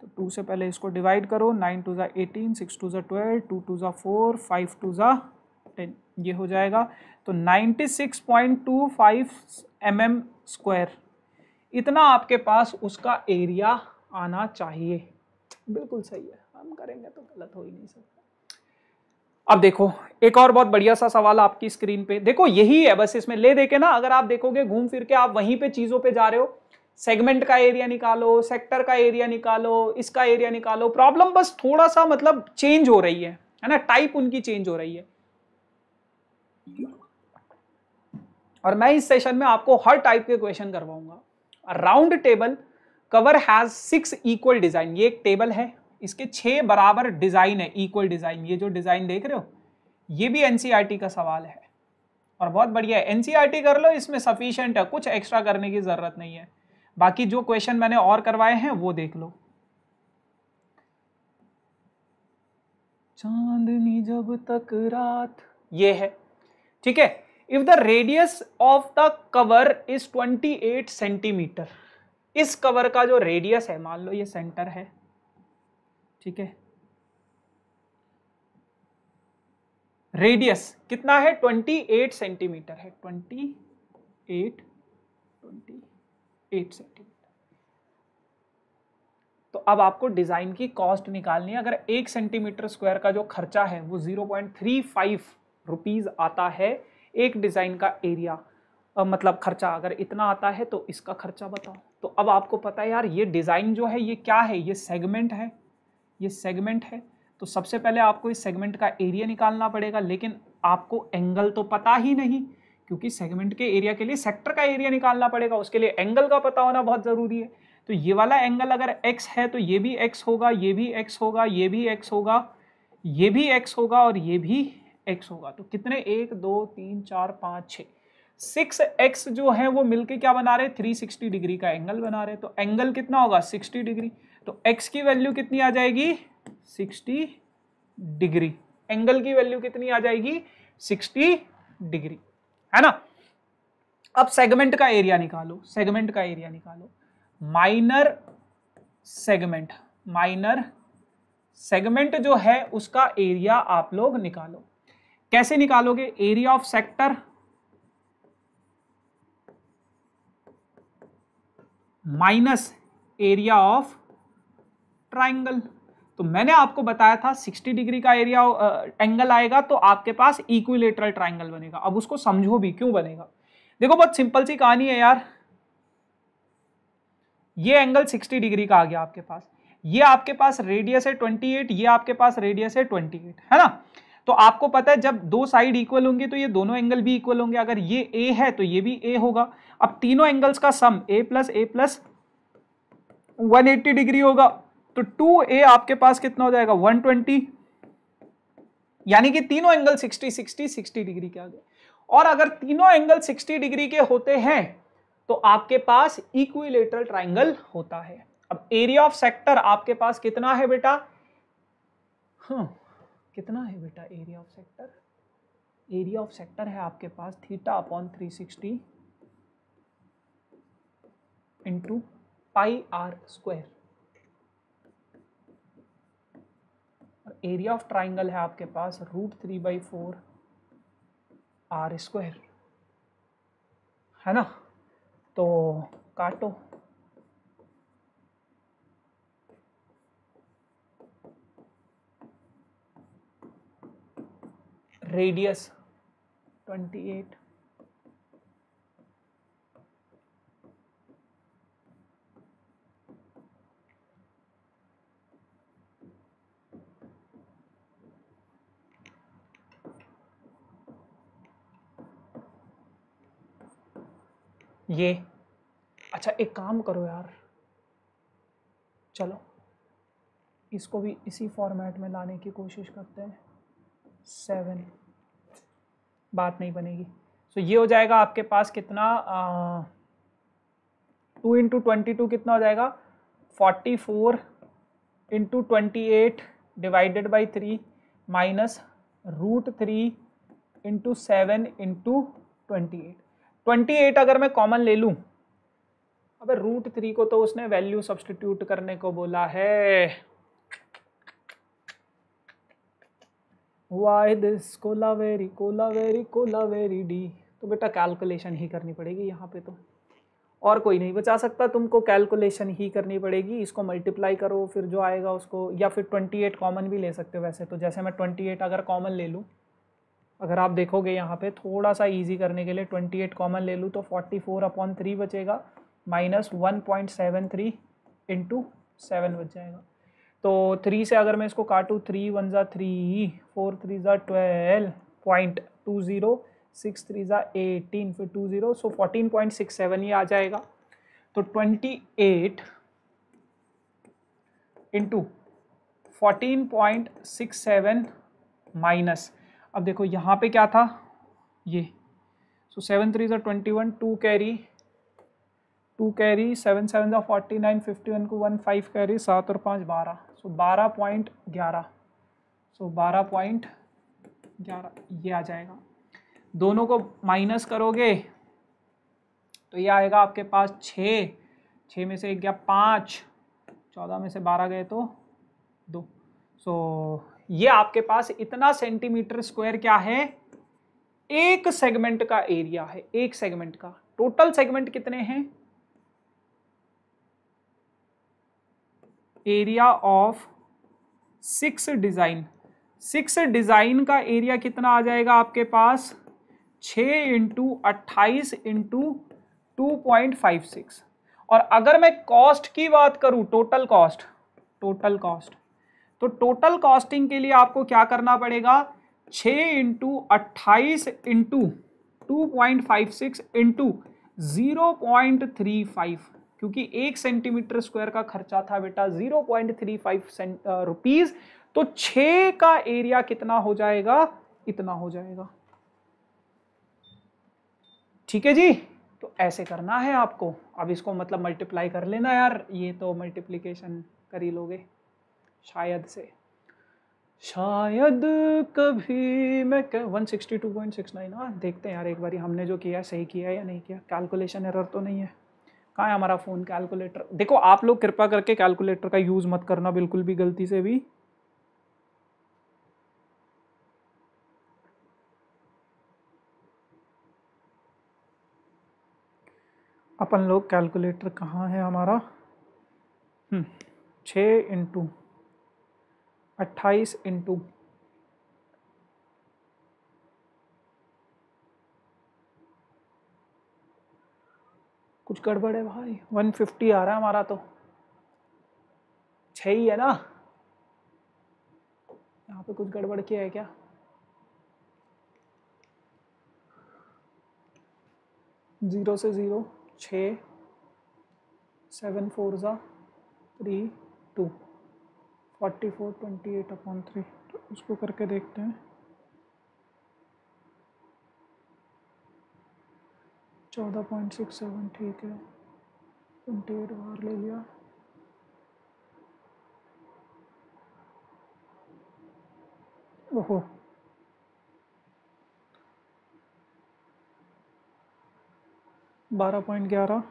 तो 2 से पहले इसको डिवाइड करो, 9 2 ज़ा 18, 6 2 ज़ा 12, 2 2 ज़ा 4, 5 2 ज़ा 10। ये हो जाएगा। तो 96.25 mm², इतना आपके पास उसका एरिया आना चाहिए। बिल्कुल सही है, हम करेंगे तो गलत हो ही नहीं सकता। अब देखो एक और बहुत बढ़िया सा सवाल आपकी स्क्रीन पे, देखो यही है बस, इसमें ले देके ना अगर आप देखोगे घूम फिर के आप वहीं पे चीजों पे जा रहे हो। सेगमेंट का एरिया निकालो, सेक्टर का एरिया निकालो, इसका एरिया निकालो। प्रॉब्लम बस थोड़ा सा मतलब चेंज हो रही है ना, टाइप उनकी चेंज हो रही है। और मैं इस सेशन में आपको हर टाइप के क्वेश्चन करवाऊंगा। Round table cover has 6 equal design, ये एक टेबल है, इसके 6 बराबर डिजाइन है, इक्वल डिजाइन। ये जो डिजाइन देख रहे हो ये भी एनसीईआरटी का सवाल है और बहुत बढ़िया है। एनसीईआरटी कर लो, इसमें सफिशिएंट है, कुछ एक्स्ट्रा करने की जरूरत नहीं है। बाकी जो क्वेश्चन मैंने और करवाए हैं वो देख लो। चांदनी जब तक रात, ये है, ठीक है। If the radius of the cover is 28 centimetre, इस कवर का जो रेडियस है, मान लो ये सेंटर है, ठीक है, रेडियस कितना है 28 सेंटीमीटर है, 28 सेंटीमीटर। तो अब आपको डिजाइन की कॉस्ट निकालनी है। अगर 1 सेंटीमीटर स्क्वायर का जो खर्चा है वो 0.35 रुपीज आता है, एक डिजाइन का एरिया मतलब खर्चा अगर इतना आता है तो इसका खर्चा बताओ। तो अब आपको पता है यार ये डिजाइन जो है ये क्या है, ये सेगमेंट है, ये सेगमेंट है। तो सबसे पहले आपको इस सेगमेंट का एरिया निकालना पड़ेगा, लेकिन आपको एंगल तो पता ही नहीं, क्योंकि सेगमेंट के एरिया के लिए सेक्टर का एरिया निकालना पड़ेगा, उसके लिए एंगल का पता होना बहुत जरूरी है। तो ये वाला एंगल अगर x है तो ये भी x होगा, ये भी x होगा, ये भी x होगा, ये भी x होगा और ये भी x होगा। तो कितने 1 2 3 4 5 6, 6x जो है वो मिलके क्या बना रहे, 360 डिग्री का एंगल बना रहे। तो एंगल कितना होगा 60 डिग्री। तो x की वैल्यू कितनी आ जाएगी 60 डिग्री, एंगल की वैल्यू कितनी आ जाएगी 60 डिग्री, है ना। अब सेगमेंट का एरिया निकालो, सेगमेंट का एरिया निकालो। माइनर सेगमेंट, माइनर सेगमेंट जो है उसका एरिया आप लोग निकालो। कैसे निकालोगे, area of sector minus area of triangle. तो मैंने आपको बताया था 60 डिग्री का एरिया एंगल आएगा तो आपके पास इक्विलेटरल ट्राइंगल बनेगा। अब उसको समझो भी क्यों बनेगा। देखो बहुत सिंपल सी कहानी है यार, ये एंगल 60 डिग्री का आ गया आपके पास, ये आपके पास रेडियस है 28, ये आपके पास रेडियस है 28, है ना। तो आपको पता है जब दो साइड इक्वल होंगे तो ये दोनों एंगल भी इक्वल होंगे। अगर ये ए है तो ये भी ए होगा। अब तीनों एंगल्स का सम ए प्लस 180 डिग्री होगा। तो 2a आपके पास कितना हो जाएगा 120, यानी कि तीनों एंगल 60 डिग्री के आ गए। और अगर तीनों एंगल 60 डिग्री के होते हैं तो आपके पास इक्विलेटरल ट्राइंगल होता है। अब एरिया ऑफ सेक्टर आपके पास कितना है बेटा, कितना है बेटा area of sector, area of sector है आपके पास θ/360 into πr²। Area of triangle है आपके पास √3/4 r², है ना। तो काटो, रेडियस 28, ये अच्छा एक काम करो यार, चलो इसको भी इसी फॉर्मेट में लाने की कोशिश करते हैं। 7 बात नहीं बनेगी। सो ये हो जाएगा आपके पास कितना, 2 इंटू 22 कितना हो जाएगा, 44 into 28 divided by 3 minus √3 into 7 into 28 अगर मैं कॉमन ले लूँ, अबे √3 को तो उसने वैल्यू सब्स्टिट्यूट करने को बोला है। Why this Kolaveri Kolaveri Kolaveri D, तो बेटा कैलकुलेशन ही करनी पड़ेगी यहाँ पे, तो और कोई नहीं बचा सकता, तुमको कैलकुलेशन ही करनी पड़ेगी। इसको मल्टीप्लाई करो, फिर जो आएगा उसको, या फिर 28 कॉमन भी ले सकते हो वैसे तो। जैसे मैं 28 अगर कॉमन ले लूँ, अगर आप देखोगे यहाँ पे थोड़ा सा इजी करने के लिए 28 कॉमन ले लूँ तो 44/3 बचेगा माइनस 1.73 इंटू 7 बच जाएगा। तो 3 से अगर मैं इसको काटूँ, 3 1 ज़ा 3, 4 3 ज़ा 12.20, 6 3 ज़ा 18, फिर 20, सो 14.67 ये आ जाएगा। तो 28 इंटू 14.67 माइनस, अब देखो यहाँ पे क्या था ये, सो 7 3 ज़ा 21, 2 कैरी, 7 7 ज़ा 49, 51 को 1 5 कैरी, 7 और 5 12, सो 12.11, सो 12.11 ये आ जाएगा। दोनों को माइनस करोगे तो ये आएगा आपके पास 6 में से 1 गया 5, 14 में से 12 गए तो 2, सो ये आपके पास इतना सेंटीमीटर स्क्वायर क्या है, एक सेगमेंट का एरिया है, एक सेगमेंट का। टोटल सेगमेंट कितने हैं, एरिया ऑफ 6 डिजाइन, 6 डिजाइन का एरिया कितना आ जाएगा आपके पास, 6 इंटू 28 इंटू 2.56। और अगर मैं कॉस्ट की बात करूं, टोटल कॉस्ट, तो टोटल कॉस्टिंग के लिए आपको क्या करना पड़ेगा, 6 इंटू 28 इंटू 2.56 इंटू 0.35, क्योंकि 1 सेंटीमीटर स्क्वायर का खर्चा था बेटा 0.35 रुपीज, तो 6 का एरिया कितना हो जाएगा, इतना हो जाएगा। ठीक है जी, तो ऐसे करना है आपको। अब इसको मतलब मल्टीप्लाई कर लेना यार, ये तो मल्टीप्लिकेशन कर ही लोगे शायद से, शायद कभी मैं 162.69। हाँ देखते हैं यार एक बारी हमने जो किया सही किया या नहीं किया, कैलकुलेशन एरर तो नहीं है। कहाँ है हमारा फ़ोन कैलकुलेटर, देखो आप लोग कृपा करके कैलकुलेटर का यूज़ मत करना बिल्कुल भी गलती से भी। अपन लोग कैलकुलेटर कहाँ है हमारा, 6 इंटू 28 इंटू कुछ गड़बड़ है भाई, 150 आ रहा है हमारा, तो 6 ही है ना, यहाँ पे कुछ गड़बड़ किया है क्या, 0 से 0, 6, 7 4 ज़ा 3 2, 44 28/3, तो उसको करके देखते हैं। 14.67 ठीक है, 28 बाहर ले लिया, ओहो 12.11,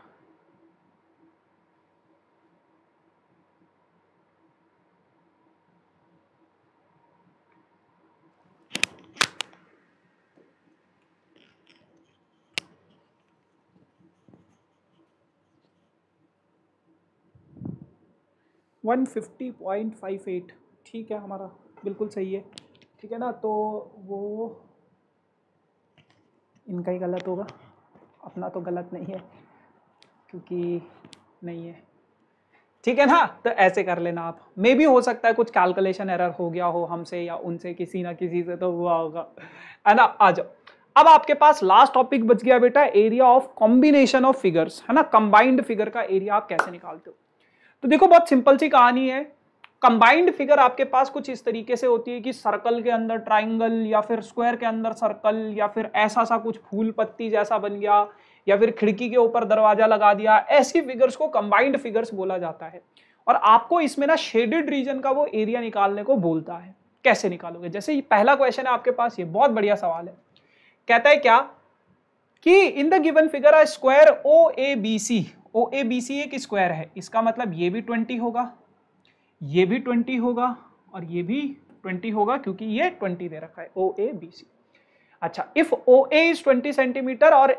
$150.58 ठीक है हमारा, बिल्कुल सही है, ठीक है ना। तो वो इनका ही गलत होगा, अपना तो गलत नहीं है क्योंकि नहीं है, ठीक है ना। तो ऐसे कर लेना आप, मे भी हो सकता है कुछ कैलकुलेशन एरर हो गया हो हमसे या उनसे, किसी ना किसी से तो हुआ होगा, है ना। आ जाओ, अब आपके पास लास्ट टॉपिक बच गया बेटा, area of combination of figures, है ना, कंबाइंड फिगर का एरिया आप कैसे निकालते हो। तो देखो बहुत सिंपल सी कहानी है। कंबाइंड फिगर आपके पास कुछ इस तरीके से होती है कि सर्कल के अंदर ट्राइंगल, या फिर स्क्वायर के अंदर सर्कल, या फिर ऐसा सा कुछ फूल पत्ती जैसा बन गया, या फिर खिड़की के ऊपर दरवाजा लगा दिया। ऐसी फिगर्स को कंबाइंड फिगर्स बोला जाता है। और आपको इसमें ना शेडेड रीजन का वो एरिया निकालने को बोलता है। कैसे निकालोगे, जैसे ये पहला क्वेश्चन है आपके पास, ये बहुत बढ़िया सवाल है। कहता है क्या कि in the given figure a square OABC, OABC एक स्क्वायर है, इसका मतलब ये भी 20 होगा, ये भी 20 होगा, और ये भी 20 होगा, क्योंकि ये 20 दे रखा है OABC। अच्छा, इफ OA इज 20 सेंटीमीटर, और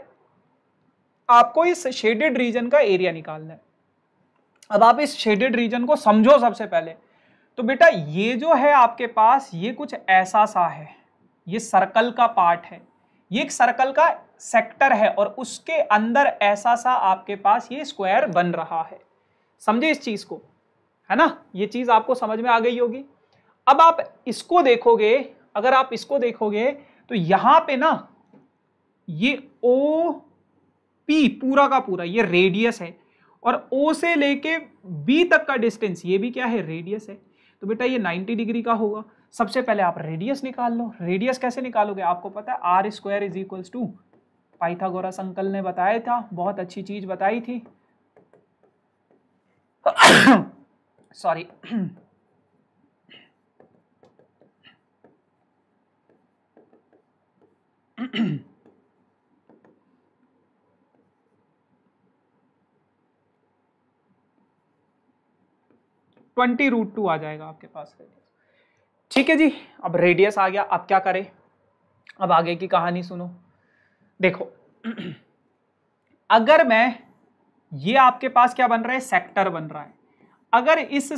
आपको इस शेडेड रीजन का एरिया निकालना है। अब आप इस शेडेड रीजन को समझो सबसे पहले। तो बेटा ये जो है आपके पास, ये कुछ ऐसा सा है, ये सर्कल का पार्ट है, ये एक सर्कल का सेक्टर है, और उसके अंदर ऐसा सा आपके पास ये स्क्वायर बन रहा है। समझे इस चीज को, है ना, ये चीज आपको समझ में आ गई होगी। अब आप इसको देखोगे, अगर आप इसको देखोगे तो यहां पे ना ये OP पूरा का पूरा ये रेडियस है, और O से लेके B तक का डिस्टेंस ये भी क्या है, रेडियस है। तो बेटा ये 90 डिग्री का होगा। सबसे पहले आप रेडियस निकाल लो। रेडियस कैसे निकालोगे, आपको पता है R square is equals to, Pythagoras uncle ने बताया था, बहुत अच्छी चीज बताई थी। सॉरी (20√2) आ जाएगा आपके पास रेडियस। ठीक है जी, अब रेडियस आ गया, अब क्या करें, अब आगे की कहानी सुनो। देखो अगर मैं, ये आपके पास क्या बन रहा है, सेक्टर बन रहा है। अगर इस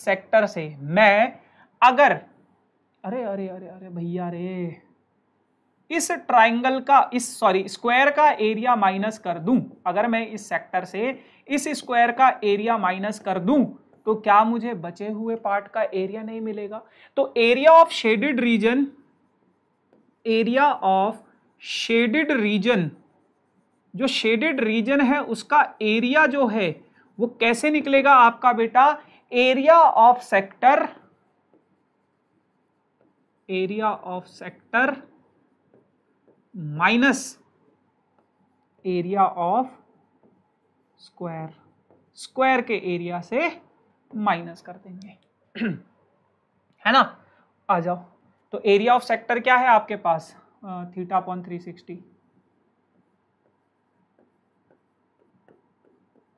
सेक्टर से मैं, अगर अरे अरे अरे अरे भैया रे, इस ट्राइंगल का, इस सॉरी स्क्वायर का एरिया माइनस कर दूं, अगर मैं इस सेक्टर से इस स्क्वायर का एरिया माइनस कर दूं, तो क्या मुझे बचे हुए पार्ट का एरिया नहीं मिलेगा। तो area of shaded region, area of shaded region, जो शेडेड रीजन है उसका एरिया जो है वो कैसे निकलेगा आपका बेटा, area of sector, area of sector minus area of square, square के एरिया से माइनस कर देंगे, है ना। आ जाओ, तो एरिया ऑफ सेक्टर क्या है आपके पास, θ/360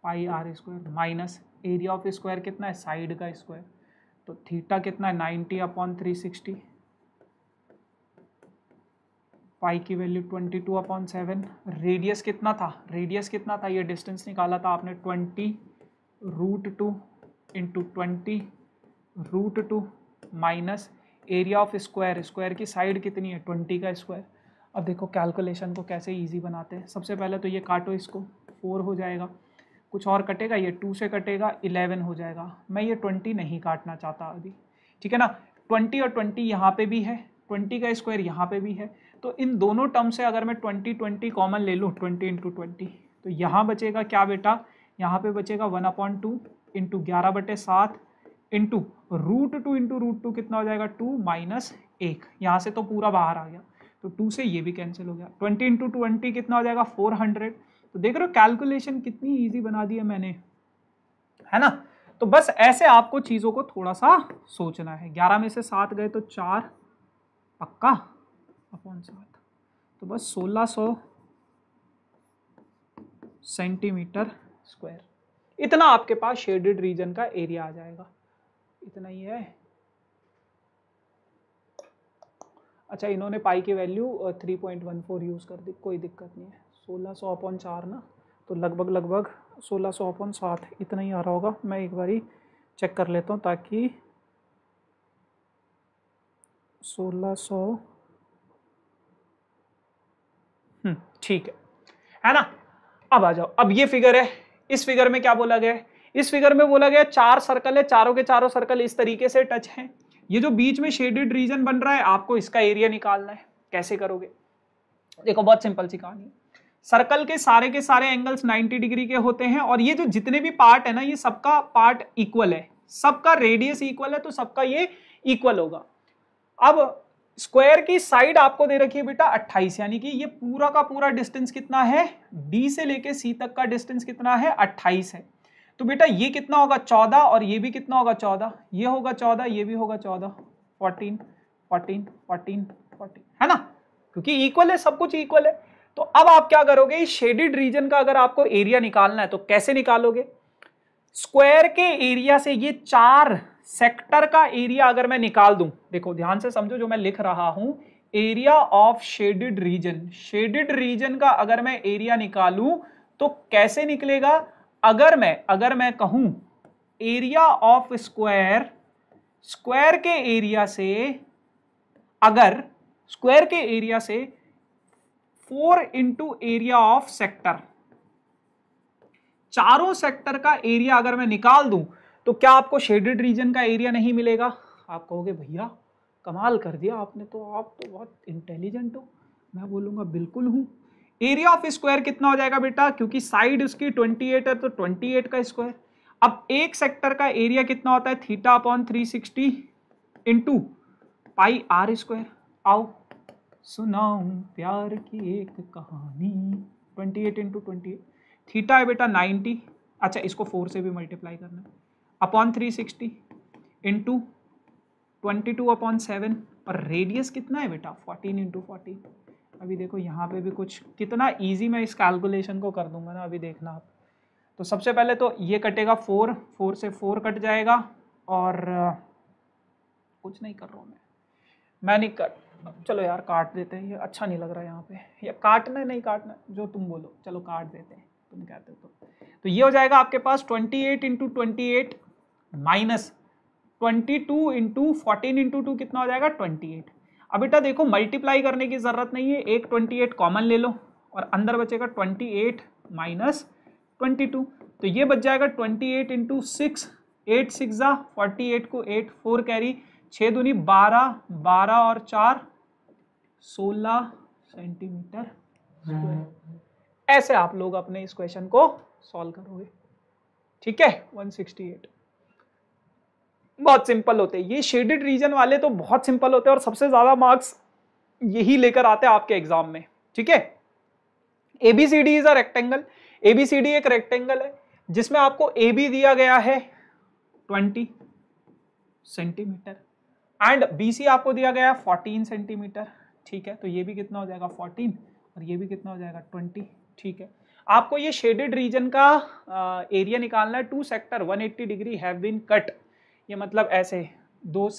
पाई R square, minus area of square कितना है, साइड का स्क्वायर, तो थीटा कितना है 90/360, पाई की वैल्यू 22/7, रेडियस कितना था, रेडियस कितना था, ये डिस्टेंस निकाला था आपने 20√2 into 20√2 minus area of square, square की साइड कितनी है 20 का स्क्वायर। अब देखो कैलकुलेशन को कैसे इजी बनाते हैं। सबसे पहले तो ये काटो, इसको 4 हो जाएगा, कुछ और कटेगा, ये 2 से कटेगा 11 हो जाएगा। मैं ये 20 नहीं काटना चाहता अभी, ठीक है ना। 20 और 20 यहाँ पे भी है, 20 का स्क्वायर यहाँ पे भी है, तो इन दोनों टर्म से अगर मैं 20 कॉमन ले लूँ, 20 इंटू 20, तो यहाँ बचेगा क्या बेटा, यहाँ पे बचेगा 1/2 इंटू 11/7 इंटू √2 इंटू √2 कितना हो जाएगा 2 माइनस 1, यहाँ से तो पूरा बाहर आ गया, तो 2 से ये भी कैंसिल हो गया। 20 इंटू 20 कितना हो जाएगा 400। तो देख रहे हो कैलकुलेशन कितनी इजी बना दी है मैंने, है ना। तो बस ऐसे आपको चीज़ों को थोड़ा सा सोचना है। 11 में से 7 गए तो 4 पक्का /7, तो बस 1600 सेंटीमीटर स्क्वायर, इतना आपके पास शेडेड रीजन का एरिया आ जाएगा। इतना ही है। अच्छा, इन्होंने पाई की वैल्यू 3.14 यूज कर दी, कोई दिक्कत नहीं है। 1600/4 ना, तो लगभग 1600/7 इतना ही आ रहा होगा। मैं एक बारी चेक कर लेता हूँ, ताकि 1600 ठीक है ना। अब आ जाओ, अब ये फिगर है, इस फिगर में क्या बोला गया है, इस फिगर में बोला गया 4 सर्कल है, चारों के चारों सर्कल इस तरीके से टच हैं। ये जो बीच में शेडेड रीजन बन रहा है, आपको इसका एरिया निकालना है। कैसे करोगे? देखो बहुत सिंपल सी कहानी है। सर्कल के सारे एंगल्स 90 डिग्री के होते हैं और ये जो जितने भी पार्ट है ना, ये सबका पार्ट इक्वल है, सबका रेडियस इक्वल है, तो सबका ये इक्वल होगा। अब स्क्वायर की साइड आपको दे रखी है बेटा 28, यानी कि ये पूरा का पूरा डिस्टेंस कितना है, डी से लेके सी तक का डिस्टेंस कितना है, 28 है। तो बेटा ये कितना होगा 14, और ये भी कितना होगा 14, ये होगा 14, ये भी होगा 14, 14 14 14 14, है ना, क्योंकि इक्वल है, सब कुछ इक्वल है। तो अब आप क्या करोगे, इस शेडेड रीजन का अगर आपको एरिया निकालना है तो कैसे निकालोगे? स्क्वायर के एरिया से ये 4 सेक्टर का एरिया अगर मैं निकाल दूं, देखो ध्यान से समझो जो मैं लिख रहा हूं, area of shaded region, shaded region का अगर मैं एरिया निकालूं तो कैसे निकलेगा? अगर मैं कहूं एरिया ऑफ स्क्वायर, स्क्वायर के एरिया से, अगर स्क्वायर के एरिया से 4 इंटू एरिया ऑफ सेक्टर, चारों सेक्टर का एरिया अगर मैं निकाल दूं तो क्या आपको शेडेड रीजन का एरिया नहीं मिलेगा? आप कहोगे भैया कमाल कर दिया आपने, तो आप तो बहुत इंटेलिजेंट हो। मैं बोलूंगा बिल्कुल हूं। एरिया ऑफ स्क्वायर कितना हो जाएगा बेटा, क्योंकि साइड उसकी 28 है तो 28 का स्क्वायर। अब एक सेक्टर का एरिया कितना होता है, theta upon 360 into pi r square. आओ सुनाऊं प्यार की एक कहानी, 28 इंटू 28, थीटा है बेटा 90, अच्छा इसको 4 से भी मल्टीप्लाई करना है, अपॉन 360 इंटू 22 अपॉन 7, और रेडियस कितना है बेटा 14 इंटू 14। अभी देखो यहाँ पे भी कुछ कितना इजी मैं इस कैलकुलेशन को कर दूंगा ना, अभी देखना आप। तो सबसे पहले तो ये कटेगा 4, 4 से 4 कट जाएगा, और कुछ नहीं कर रहा हूँ मैं नहीं कर, चलो यार काट देते हैं, ये अच्छा नहीं लग रहा है यहाँ पे, या काटना नहीं काटना जो तुम बोलो, चलो काट देते हैं, तुम कहते हो तो ये हो जाएगा आपके पास 28 इंटू 28 माइनस 22 इंटू 14 इंटू 2 कितना हो जाएगा 28। अब बेटा देखो मल्टीप्लाई करने की जरूरत नहीं है, एक 28 कॉमन ले लो और अंदर बचेगा 28 माइनस 22, तो ये बच जाएगा 28 इंटू 6, 8 6 जा 48 को 8, 4 कैरी, 6 दूनी 12, 12 और 4 16 सेंटीमीटर स्क्वायर। ऐसे आप लोग अपने इस क्वेश्चन को सॉल्व करोगे, ठीक है। 168 बहुत सिंपल होते हैं ये शेडेड रीजन वाले, तो बहुत सिंपल होते हैं और सबसे ज्यादा मार्क्स यही लेकर आते हैं आपके एग्जाम में, ठीक है। ABCD is a rectangle, ABCD एक रेक्टेंगल है जिसमें आपको एबी दिया गया है 20 सेंटीमीटर एंड बीसी आपको दिया गया है 14 सेंटीमीटर, ठीक है। तो ये भी कितना हो जाएगा 14 और ये भी कितना हो जाएगा 20, ठीक है। आपको ये शेडेड रीजन का एरिया निकालना है। 2 sector 180 degree have been cut, ये मतलब ऐसे दो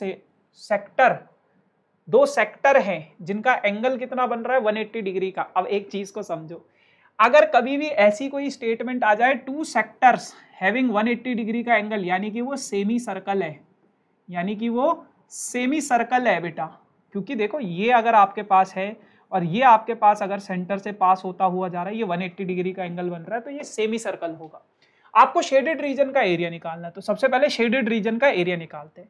सेक्टर हैं जिनका एंगल कितना बन रहा है 180 डिग्री का। अब एक चीज को समझो, अगर कभी भी ऐसी कोई स्टेटमेंट आ जाए 2 सेक्टर्स हैविंग 180 डिग्री का एंगल, यानी कि वो सेमी सर्कल है, यानी कि वो सेमी सर्कल है बेटा। क्योंकि देखो ये अगर आपके पास है और ये आपके पास अगर सेंटर से पास होता हुआ जा रहा है, ये 180 डिग्री का एंगल बन रहा है, तो ये सेमी सर्कल होगा। आपको शेडेड रीजन का एरिया निकालना है, तो सबसे पहले शेडेड रीजन का एरिया निकालते हैं।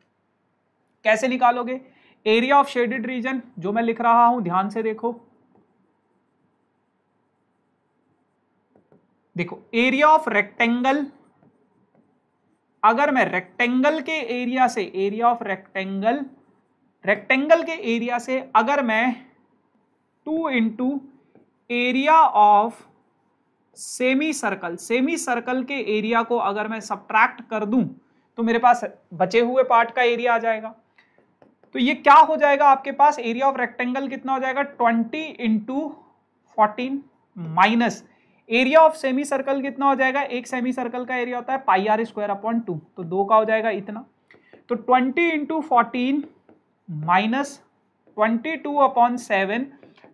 कैसे निकालोगे? एरिया ऑफ शेडेड रीजन जो मैं लिख रहा हूं ध्यान से देखो, एरिया ऑफ रेक्टेंगल, अगर मैं रेक्टेंगल के एरिया से, एरिया ऑफ रेक्टेंगल, रेक्टेंगल के एरिया से अगर मैं 2 into area of semi circle, semi circle के एरिया को अगर मैं सब्ट्रैक्ट कर दूं तो मेरे पास बचे हुए पार्ट का एरिया आ जाएगा। तो ये क्या हो जाएगा आपके पास, एरिया ऑफ रेक्टेंगल कितना हो जाएगा 20 into 14 minus area of semi circle कितना हो जाएगा, एक सेमी सर्कल का एरिया होता है पाई आर स्क्वायर अपॉन 2, तो 2 का हो जाएगा इतना। तो 20 इंटू 14 माइनस 22 अपॉन 7,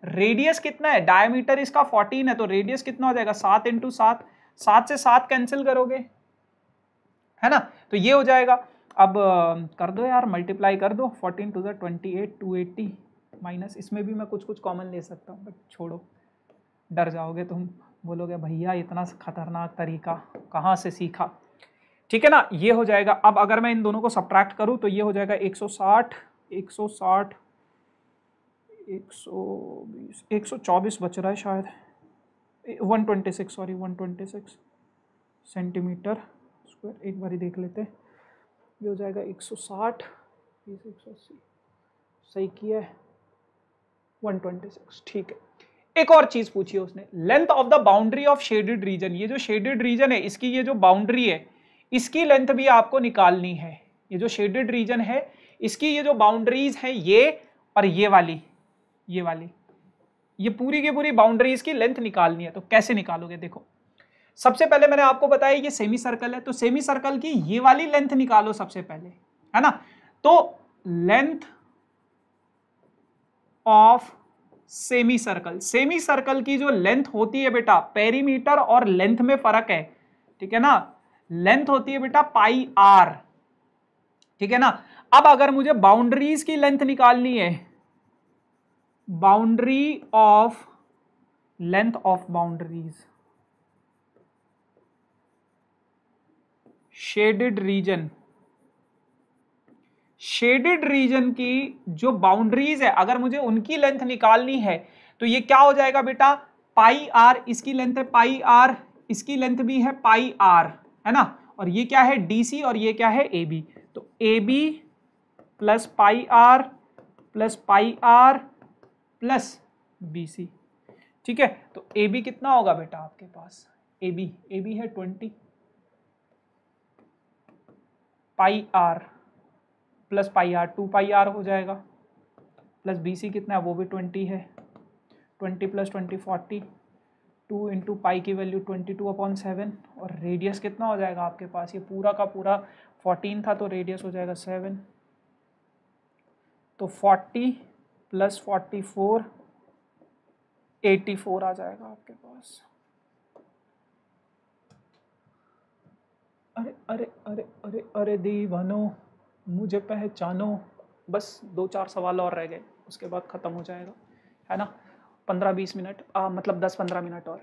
रेडियस कितना है, डायमीटर इसका 14 है, तो रेडियस कितना हो जाएगा 7 इंटू 7, 7 से 7 कैंसिल करोगे, है ना, तो ये हो जाएगा। अब कर दो यार, मल्टीप्लाई कर दो, 14 टू 28, 280 माइनस, इसमें भी मैं कुछ कुछ कॉमन ले सकता हूँ बट छोड़ो, डर जाओगे तुम, बोलोगे भैया इतना खतरनाक तरीका कहाँ से सीखा, ठीक है ना। ये हो जाएगा। अब अगर मैं इन दोनों को सब्ट्रैक्ट करूँ तो ये हो जाएगा 160 120 124 बच रहा है शायद, 126 सॉरी 126 सेंटीमीटर स्क्वायर। एक बार ही देख लेते हैं, ये हो जाएगा 160, 180, सही किया है 126, ठीक है। एक और चीज पूछी है उसने, length of the boundary of shaded region. ये जो शेडेड रीजन है इसकी ये जो बाउंड्री है इसकी लेंथ भी आपको निकालनी है। ये जो शेडेड रीजन है इसकी ये जो बाउंड्रीज है ये और ये वाली ये पूरी की पूरी बाउंड्रीज की लेंथ निकालनी है। तो कैसे निकालोगे, देखो सबसे पहले मैंने आपको बताया ये सेमी सर्कल है, तो सेमी सर्कल की ये वाली लेंथ निकालो सबसे पहले, है ना। तो लेंथ ऑफ सेमी सर्कल की जो लेंथ होती है बेटा, पेरीमीटर और लेंथ में फर्क है, ठीक है ना। लेंथ होती है बेटा पाई आर, ठीक है ना। अब अगर मुझे बाउंड्रीज की लेंथ निकालनी है, boundary of length of boundaries shaded region की जो बाउंड्रीज है अगर मुझे उनकी लेंथ निकालनी है तो ये क्या हो जाएगा बेटा, पाई आर, इसकी लेंथ है पाई आर, इसकी लेंथ भी है पाई आर, है ना। और ये क्या है डीसी और ये क्या है एबी, तो AB plus pi r plus BC, ठीक है। तो एबी कितना होगा बेटा आपके पास, एबी है 20 pi r plus pi r 2 pi r हो जाएगा, प्लस बीसी कितना है वो भी 20 है, 20 प्लस 20 40, 2 इंटू पाई की वैल्यू 22/7, और रेडियस कितना हो जाएगा आपके पास, ये पूरा का पूरा 14 था तो रेडियस हो जाएगा 7, तो 40 प्लस 44 84 आ जाएगा आपके पास। अरे अरे अरे अरे अरे दीवानो मुझे पहचानो, बस 2-4 सवाल और रह गए उसके बाद खत्म हो जाएगा, है ना। 15-20 मिनट मतलब 10-15 मिनट और।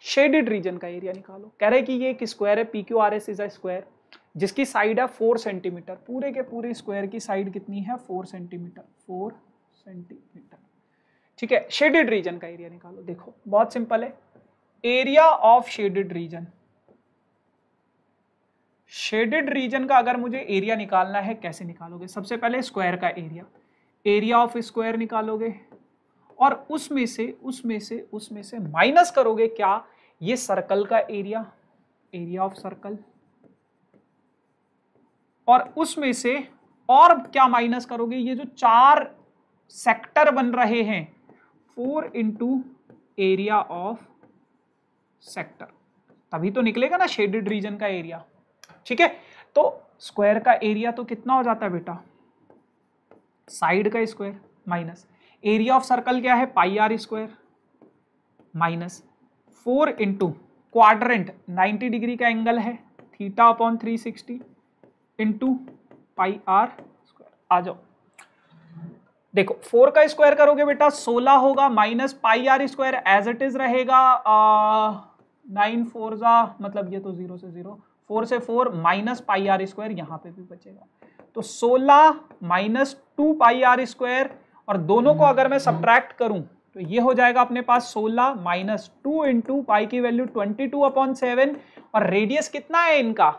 शेडेड रीजन का एरिया निकालो, कह रहे कि ये एक स्क्वायर है, PQRS इज अ स्क्वायर जिसकी साइड है 4 सेंटीमीटर, पूरे के पूरे स्क्वायर की साइड कितनी है 4 सेंटीमीटर, 4 सेंटीमीटर, ठीक है। शेडेड रीजन का एरिया निकालो, देखो बहुत सिंपल है, एरिया ऑफ शेडेड रीजन का अगर मुझे एरिया निकालना है कैसे निकालोगे, सबसे पहले स्क्वायर का एरिया ऑफ स्क्वायर निकालोगे और उसमें से माइनस करोगे क्या, ये सर्कल का एरिया ऑफ सर्कल, और उसमें से और क्या माइनस करोगे, ये जो 4 सेक्टर बन रहे हैं 4 इंटू एरिया ऑफ सेक्टर, तभी तो निकलेगा ना शेडेड रीजन का एरिया, ठीक है। तो स्क्वायर का एरिया तो कितना हो जाता है बेटा, साइड का square minus area of circle क्या है pi r square minus 4 into quadrant 90 degree का एंगल है θ/360 इंटू पाई आर स्क्वायर। आ जाओ देखो 4 का स्क्वायर करोगे बेटा 16 होगा, minus pi r square as it is रहेगा, 9 4 मतलब ये तो 0 से 0, 4 से 4 माइनस पाई आर स्क्वायर, यहाँ पे भी बचेगा, तो 16 माइनस 2 पाई आर स्क्वायर, और दोनों को अगर मैं सब्ट्रैक्ट करूं तो ये हो जाएगा अपने पास 16 माइनस 2 इंटू पाई की वैल्यू 22/7, और रेडियस कितना है इनका,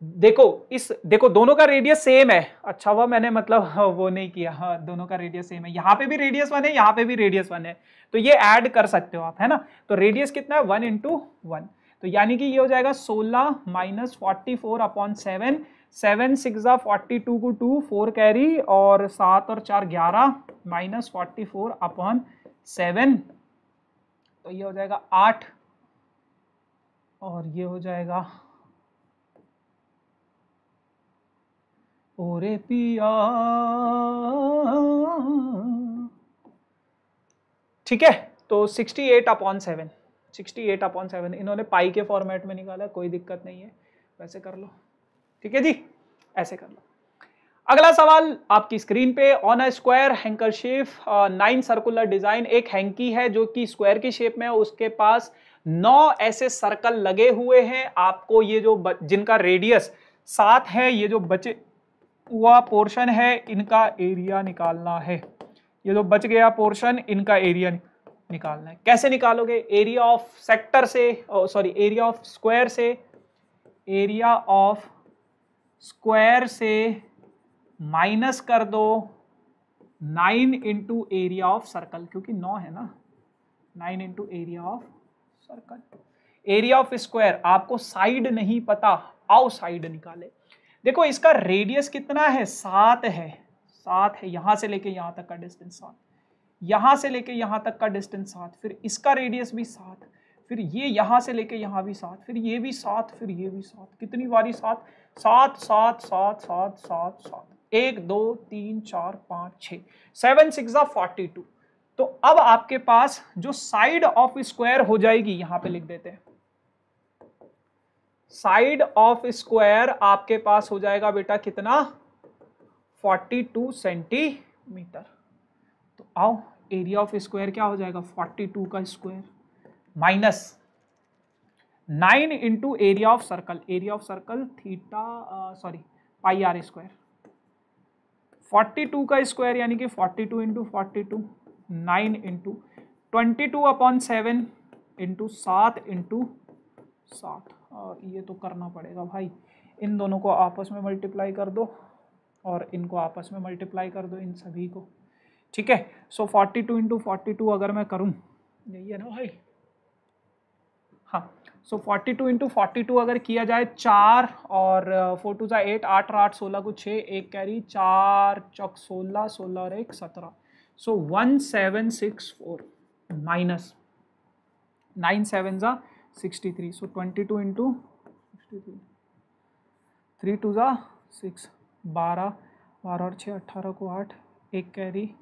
देखो दोनों का रेडियस सेम है, अच्छा हुआ मैंने मतलब वो नहीं किया, हाँ दोनों का रेडियस सेम है, यहाँ पे भी रेडियस 1 है यहाँ पे भी रेडियस 1 है, तो ये ऐड कर सकते हो आप, है ना। तो रेडियस कितना है 1 इंटू 1, तो यानी कि ये हो जाएगा 16 माइनस 44/7, 7 6 42 को 2 4 कैरी, और 7 और 4 11 माइनस 44/7, तो ये हो जाएगा 8, और ये हो जाएगा ओरे पिया, ठीक है। तो 68/7 इन्होंने पाई के फॉर्मेट में निकाला, कोई दिक्कत नहीं है, वैसे कर लो, ठीक है जी, ऐसे कर लो। अगला सवाल आपकी स्क्रीन पे, on a square hanker shape 9 circular design, एक हैंकी है जो कि स्क्वायर की शेप में है, उसके पास 9 ऐसे सर्कल लगे हुए हैं, आपको ये जो जिनका रेडियस 7 है, ये जो बचे हुआ पोर्शन है इनका एरिया निकालना है, ये जो बच गया पोर्शन, इनका एरिया निकालना है। कैसे निकालोगे? एरिया ऑफ सेक्टर से, सॉरी एरिया ऑफ स्क्वायर से, एरिया ऑफ स्क्वायर से माइनस कर दो 9 इंटू एरिया ऑफ सर्कल, क्योंकि 9 है ना, 9 into area of circle. Area of square, आपको साइड नहीं पता, आओ साइड निकाले। देखो इसका रेडियस कितना है, 7 है, 7 है, यहां से लेके यहां तक का डिस्टेंस 7, यहां से लेके यहां तक का डिस्टेंस 7, फिर इसका रेडियस भी 7, फिर ये यहां से लेके यहां भी 7, फिर ये भी 7, फिर ये भी 7, कितनी बारी 7, 7 7 7 7 7 7, 1 2 3 4 5 6, 7 6 42। तो अब आपके पास जो साइड ऑफ स्क्वायर हो जाएगी, यहां पे लिख देते हैं, साइड ऑफ स्क्वायर आपके पास हो जाएगा बेटा कितना, 42 सेंटीमीटर। तो आओ एरिया ऑफ स्क्वायर क्या हो जाएगा, 42 का square minus 9 into area of circle, area of circle theta sorry pi r square, 42 का स्क्वायर यानी कि 42 इंटू 42, 9 इंटू 22/7 इंटू 7 इंटू 7। ये तो करना पड़ेगा भाई, इन दोनों को आपस में मल्टीप्लाई कर दो और इनको आपस में मल्टीप्लाई कर दो, इन सभी को, ठीक है। सो 42 इंटू 42 अगर मैं करूं, यही है ना भाई, हाँ, सो 42 इंटू 42 अगर किया जाए, 4 और 4 2 8, 8 और 8 16 को 6, एक कैरी, 4 चौक 16, 16 और 1 17, सो 1764 माइनस 9 7 63, सो 22 इंटू 63, 3 2 6, 12 12 और 6 18 को 8, एक कैरी,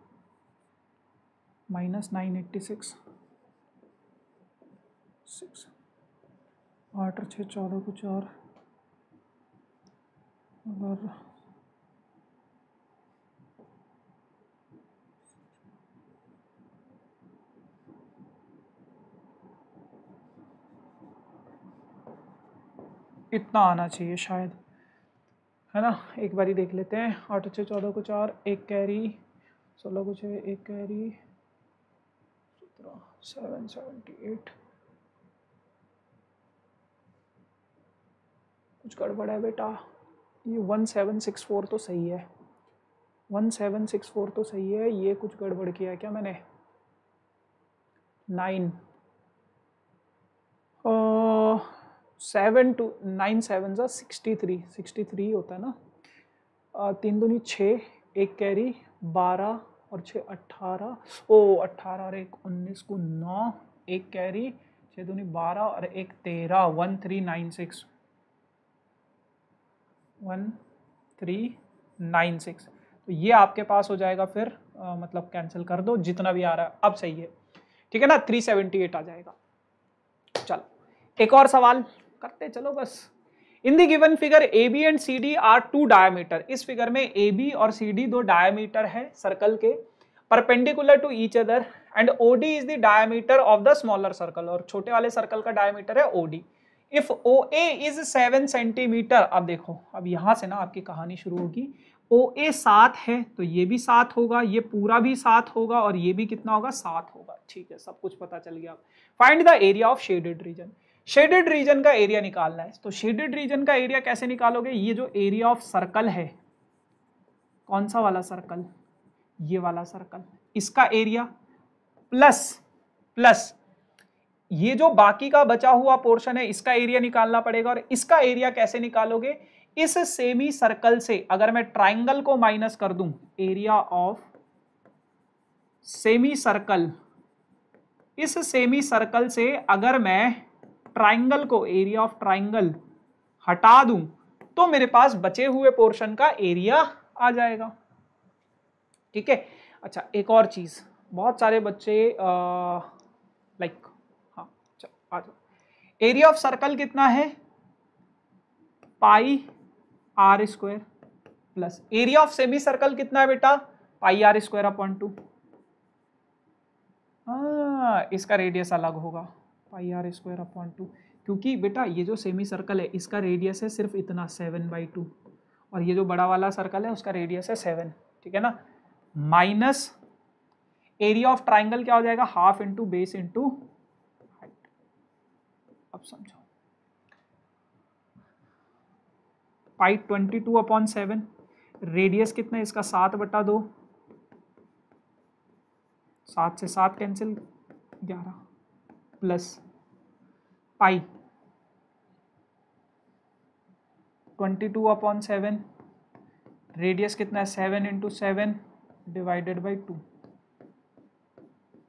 माइनस 986 6, 8 और 6 14 को 4, और इतना आना चाहिए शायद, है ना। एक बारी देख लेते हैं, 8 6 14 को 4, एक कैरी, 16 को 6, एक कैरी, 17 778, कुछ गड़बड़ है बेटा, ये 1764 तो सही है, 1764 तो सही है, ये कुछ गड़बड़ किया है क्या मैंने, 9 7 2 9 7 63, 63 होता है ना, 3 दूनी 6, एक कैरी, 12 और 6 18, ओ 18 और 1 19 को 9, एक कैरी, 6 दूनी 12 और 1 13, 1396, 1396। तो ये आपके पास हो जाएगा फिर, मतलब कैंसिल कर दो जितना भी आ रहा है, अब सही है, ठीक है ना, 378 आ जाएगा। चलो एक और सवाल करते चलो बस। In the given figure A B and C D are two diameter, इस फिगर में ए बी और सी डी दो डायमीटर है सर्कल के, perpendicular to each other, and O D is the diameter of the smaller circle, और छोटे वाले circle का डायमीटर है O D. If O A is 7 centimetre, अब देखो, अब यहां से ना आपकी कहानी शुरू होगी, ओ ए 7 है तो ये भी 7 होगा, ये पूरा भी 7 होगा, और ये भी कितना होगा, 7 होगा, ठीक है, सब कुछ पता चल गया। Find the area of shaded region, shaded region का एरिया निकालना है। तो शेडेड रीजन का एरिया कैसे निकालोगे, ये जो एरिया ऑफ सर्कल है, कौन सा वाला सर्कल, ये वाला सर्कल, इसका एरिया प्लस ये जो बाकी का बचा हुआ पोर्शन है, इसका एरिया निकालना पड़ेगा। और इसका एरिया कैसे निकालोगे, इस सेमी सर्कल से अगर मैं ट्राइंगल को माइनस कर दूं, एरिया ऑफ सेमी सर्कल, इस सेमी सर्कल से अगर मैं ट्राइंगल को, एरिया ऑफ ट्राइंगल हटा दूं, तो मेरे पास बचे हुए पोर्शन का एरिया आ जाएगा, ठीक है। अच्छा एक और चीज, बहुत सारे बच्चे लाइक, हाँ चलो आ जाओ, एरिया ऑफ सर्कल कितना है, pi r square, plus area of semi circle कितना है बेटा, पाई आर स्क्वायर अपॉन 2। इसका रेडियस अलग होगा, पाई आर स्क्वायर अपॉन 2, क्योंकि बेटा ये जो सेमी सर्कल है इसका रेडियस है सिर्फ इतना 7/2, और ये जो बड़ा वाला सर्कल है उसका रेडियस है 7, ठीक है ना, माइनस एरिया ऑफ ट्राइंगल क्या हो जाएगा, half into base into height. अब समझो, पाई 22/7, रेडियस कितना है इसका 7/2, 7 से 7 कैंसिल 11, प्लस पाई 22/7, रेडियस कितना है 7 into 7 divided by 2,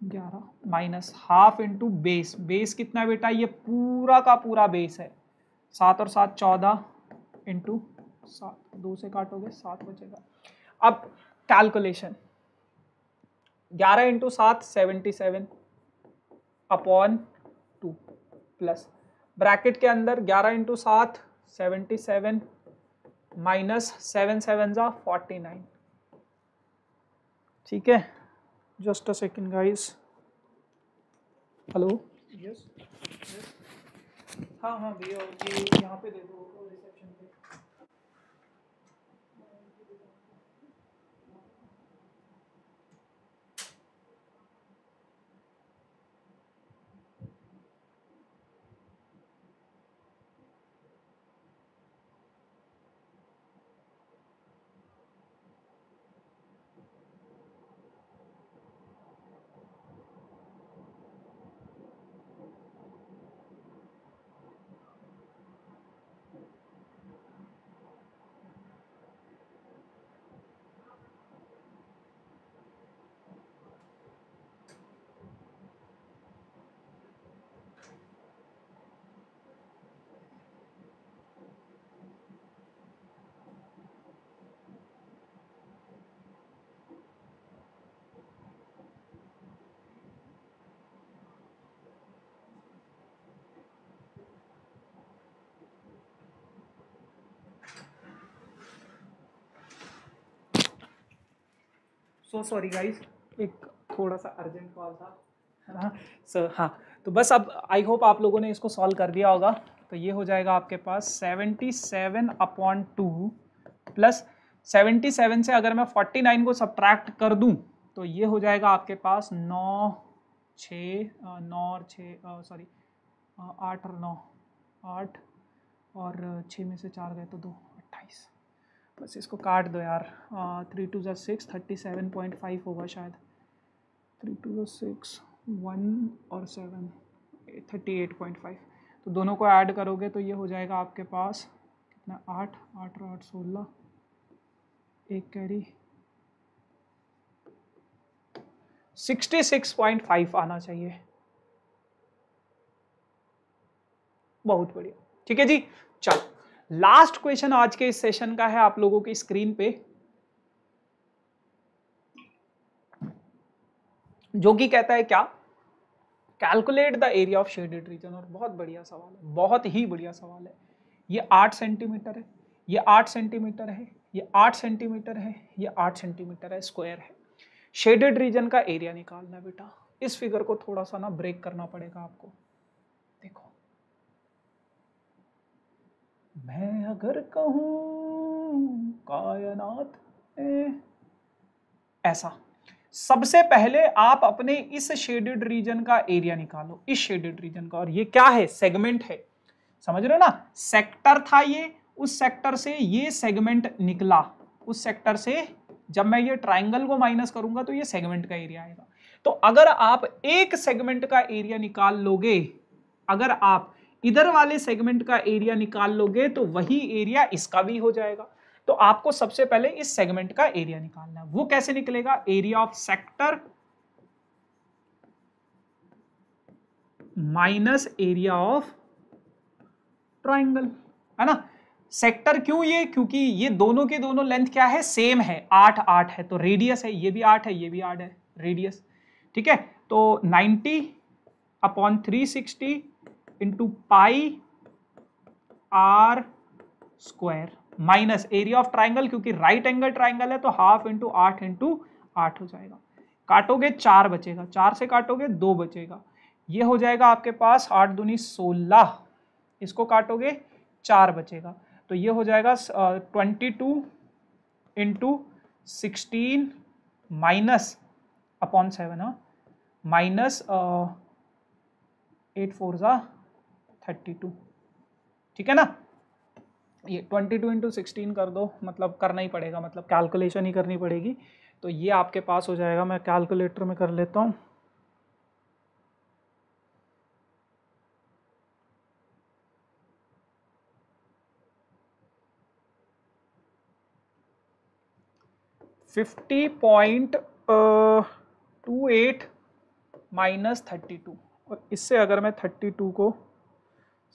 11, minus half into base, base कितना है बेटा, ये पूरा का पूरा बेस है, 7 और 7 14 इंटू 7, 2 से काटोगे 7 बचेगा। अब calculation, 11 into 7 77 upon 2, plus bracket के अंदर 11 इंटू 7 77 माइनस 7 7 जा 49। ठीक है, just a second guys. Hello, yes, हाँ हाँ भैया, ये यहाँ पे दे दो रिसेप्शन पे। सो सॉरी गाइस, एक थोड़ा सा अर्जेंट कॉल था, है ना सर। हाँ, तो बस अब आई होप आप लोगों ने इसको सॉल्व कर दिया होगा। तो ये हो जाएगा आपके पास 77/2 प्लस 77 से अगर मैं 49 को सब्ट्रैक्ट कर दूं तो ये हो जाएगा आपके पास 9 और 6 सॉरी 8 और 9, 8 और 6 में से 4 गए तो 2, 28। बस इसको काट दो यार, 3 2 6 37.5 होगा शायद, 3 2 6 1 और 7 38.5। तो दोनों को ऐड करोगे तो ये हो जाएगा आपके पास कितना, 8 8 और 8 16, एक कैरी 66.5 आना चाहिए। बहुत बढ़िया, ठीक है जी। चलो, लास्ट क्वेश्चन आज के इस सेशन का है आप लोगों की स्क्रीन पे, जो कि कहता है क्या, calculate the area of shaded region. और बहुत बढ़िया सवाल है, बहुत ही बढ़िया सवाल है। ये 8 सेंटीमीटर है, ये 8 सेंटीमीटर है, ये 8 सेंटीमीटर है, ये 8 सेंटीमीटर है, स्क्वायर है। शेडेड रीजन का एरिया निकालना है बेटा। इस फिगर को थोड़ा सा ना ब्रेक करना पड़ेगा आपको। देखो, मैं अगर कहूं कायनात में, ऐसा सबसे पहले आप अपने इस शेडेड रीजन का एरिया निकालो, इस शेडेड रीजन का। और ये क्या है, सेगमेंट है, समझ रहे हो ना, सेक्टर था ये, उस सेक्टर से ये सेगमेंट निकला, उस सेक्टर से जब मैं ये ट्राइंगल को माइनस करूंगा तो ये सेगमेंट का एरिया आएगा। तो अगर आप एक सेगमेंट का एरिया निकाल लोगे, अगर आप इधर वाले सेगमेंट का एरिया निकाल लोगे तो वही एरिया इसका भी हो जाएगा। तो आपको सबसे पहले इस सेगमेंट का एरिया निकालना है। वो कैसे निकलेगा, area of sector minus area of triangle, है ना। सेक्टर क्यों, ये क्योंकि ये दोनों के दोनों लेंथ क्या है, सेम है, 8 8 है, तो रेडियस है, ये भी 8 है, ये भी 8 है, रेडियस। ठीक है, तो 90/360 into pi r square minus area of triangle, क्योंकि राइट एंगल ट्राइंगल है तो हाफ इंटू 8 इंटू 8 हो जाएगा। काटोगे 4 बचेगा, 4 से काटोगे 2 बचेगा, ये हो जाएगा आपके पास 8 दूनी 16, इसको काटोगे 4 बचेगा, तो ये हो जाएगा 22 इंटू 16 माइनस अपॉन 7, हाँ, माइनस 8 4 जा 32, ठीक है ना। ये 22 इंटू 16 कर दो, मतलब करना ही पड़ेगा, मतलब कैलकुलेशन ही करनी पड़ेगी। तो ये आपके पास हो जाएगा, मैं कैलकुलेटर में कर लेता हूँ। -50.28 माइनस 32, और इससे अगर मैं 32 को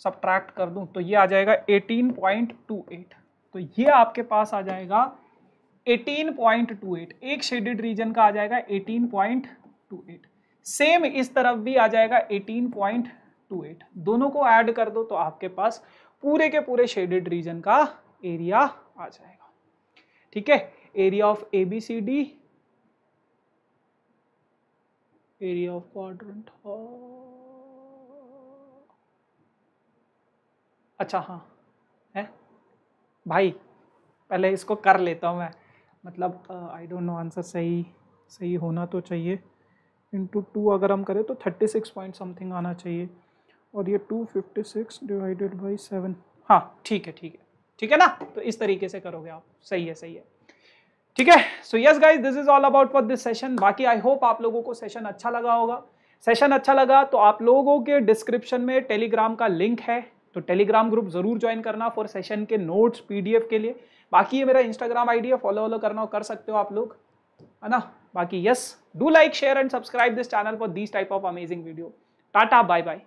सब्ट्रैक्ट कर दूं तो ये आ जाएगा 18.28। तो ये आपके पास आ जाएगा 18.28, एक शेडेड रीजन का आ जाएगा 18.28। सेम इस तरफ भी आ जाएगा 18.28, दोनों को ऐड कर दो तो आपके पास पूरे के पूरे शेडेड रीजन का एरिया आ जाएगा, ठीक है। Area of ABCD, area of quadrant, अच्छा हाँ है भाई, पहले इसको कर लेता हूँ मैं, मतलब आई डोंट नो, आंसर सही होना तो चाहिए। इंटू 2 अगर हम करें तो 36 पॉइंट समथिंग आना चाहिए, और ये 256 डिवाइडेड बाई 7, हाँ ठीक है ना। तो इस तरीके से करोगे आप, सही है, ठीक है। So yes guys, this is all about for this session. बाकी आई होप आप लोगों को सेशन अच्छा लगा होगा। सेशन अच्छा लगा तो आप लोगों के डिस्क्रिप्शन में टेलीग्राम का लिंक है, तो टेलीग्राम ग्रुप जरूर ज्वाइन करना फॉर सेशन के नोट्स PDF के लिए। बाकी ये मेरा इंस्टाग्राम ID है, फॉलो करना कर सकते हो आप लोग, है ना। बाकी yes, do like share and subscribe this channel for this type of amazing video. Tata, bye bye.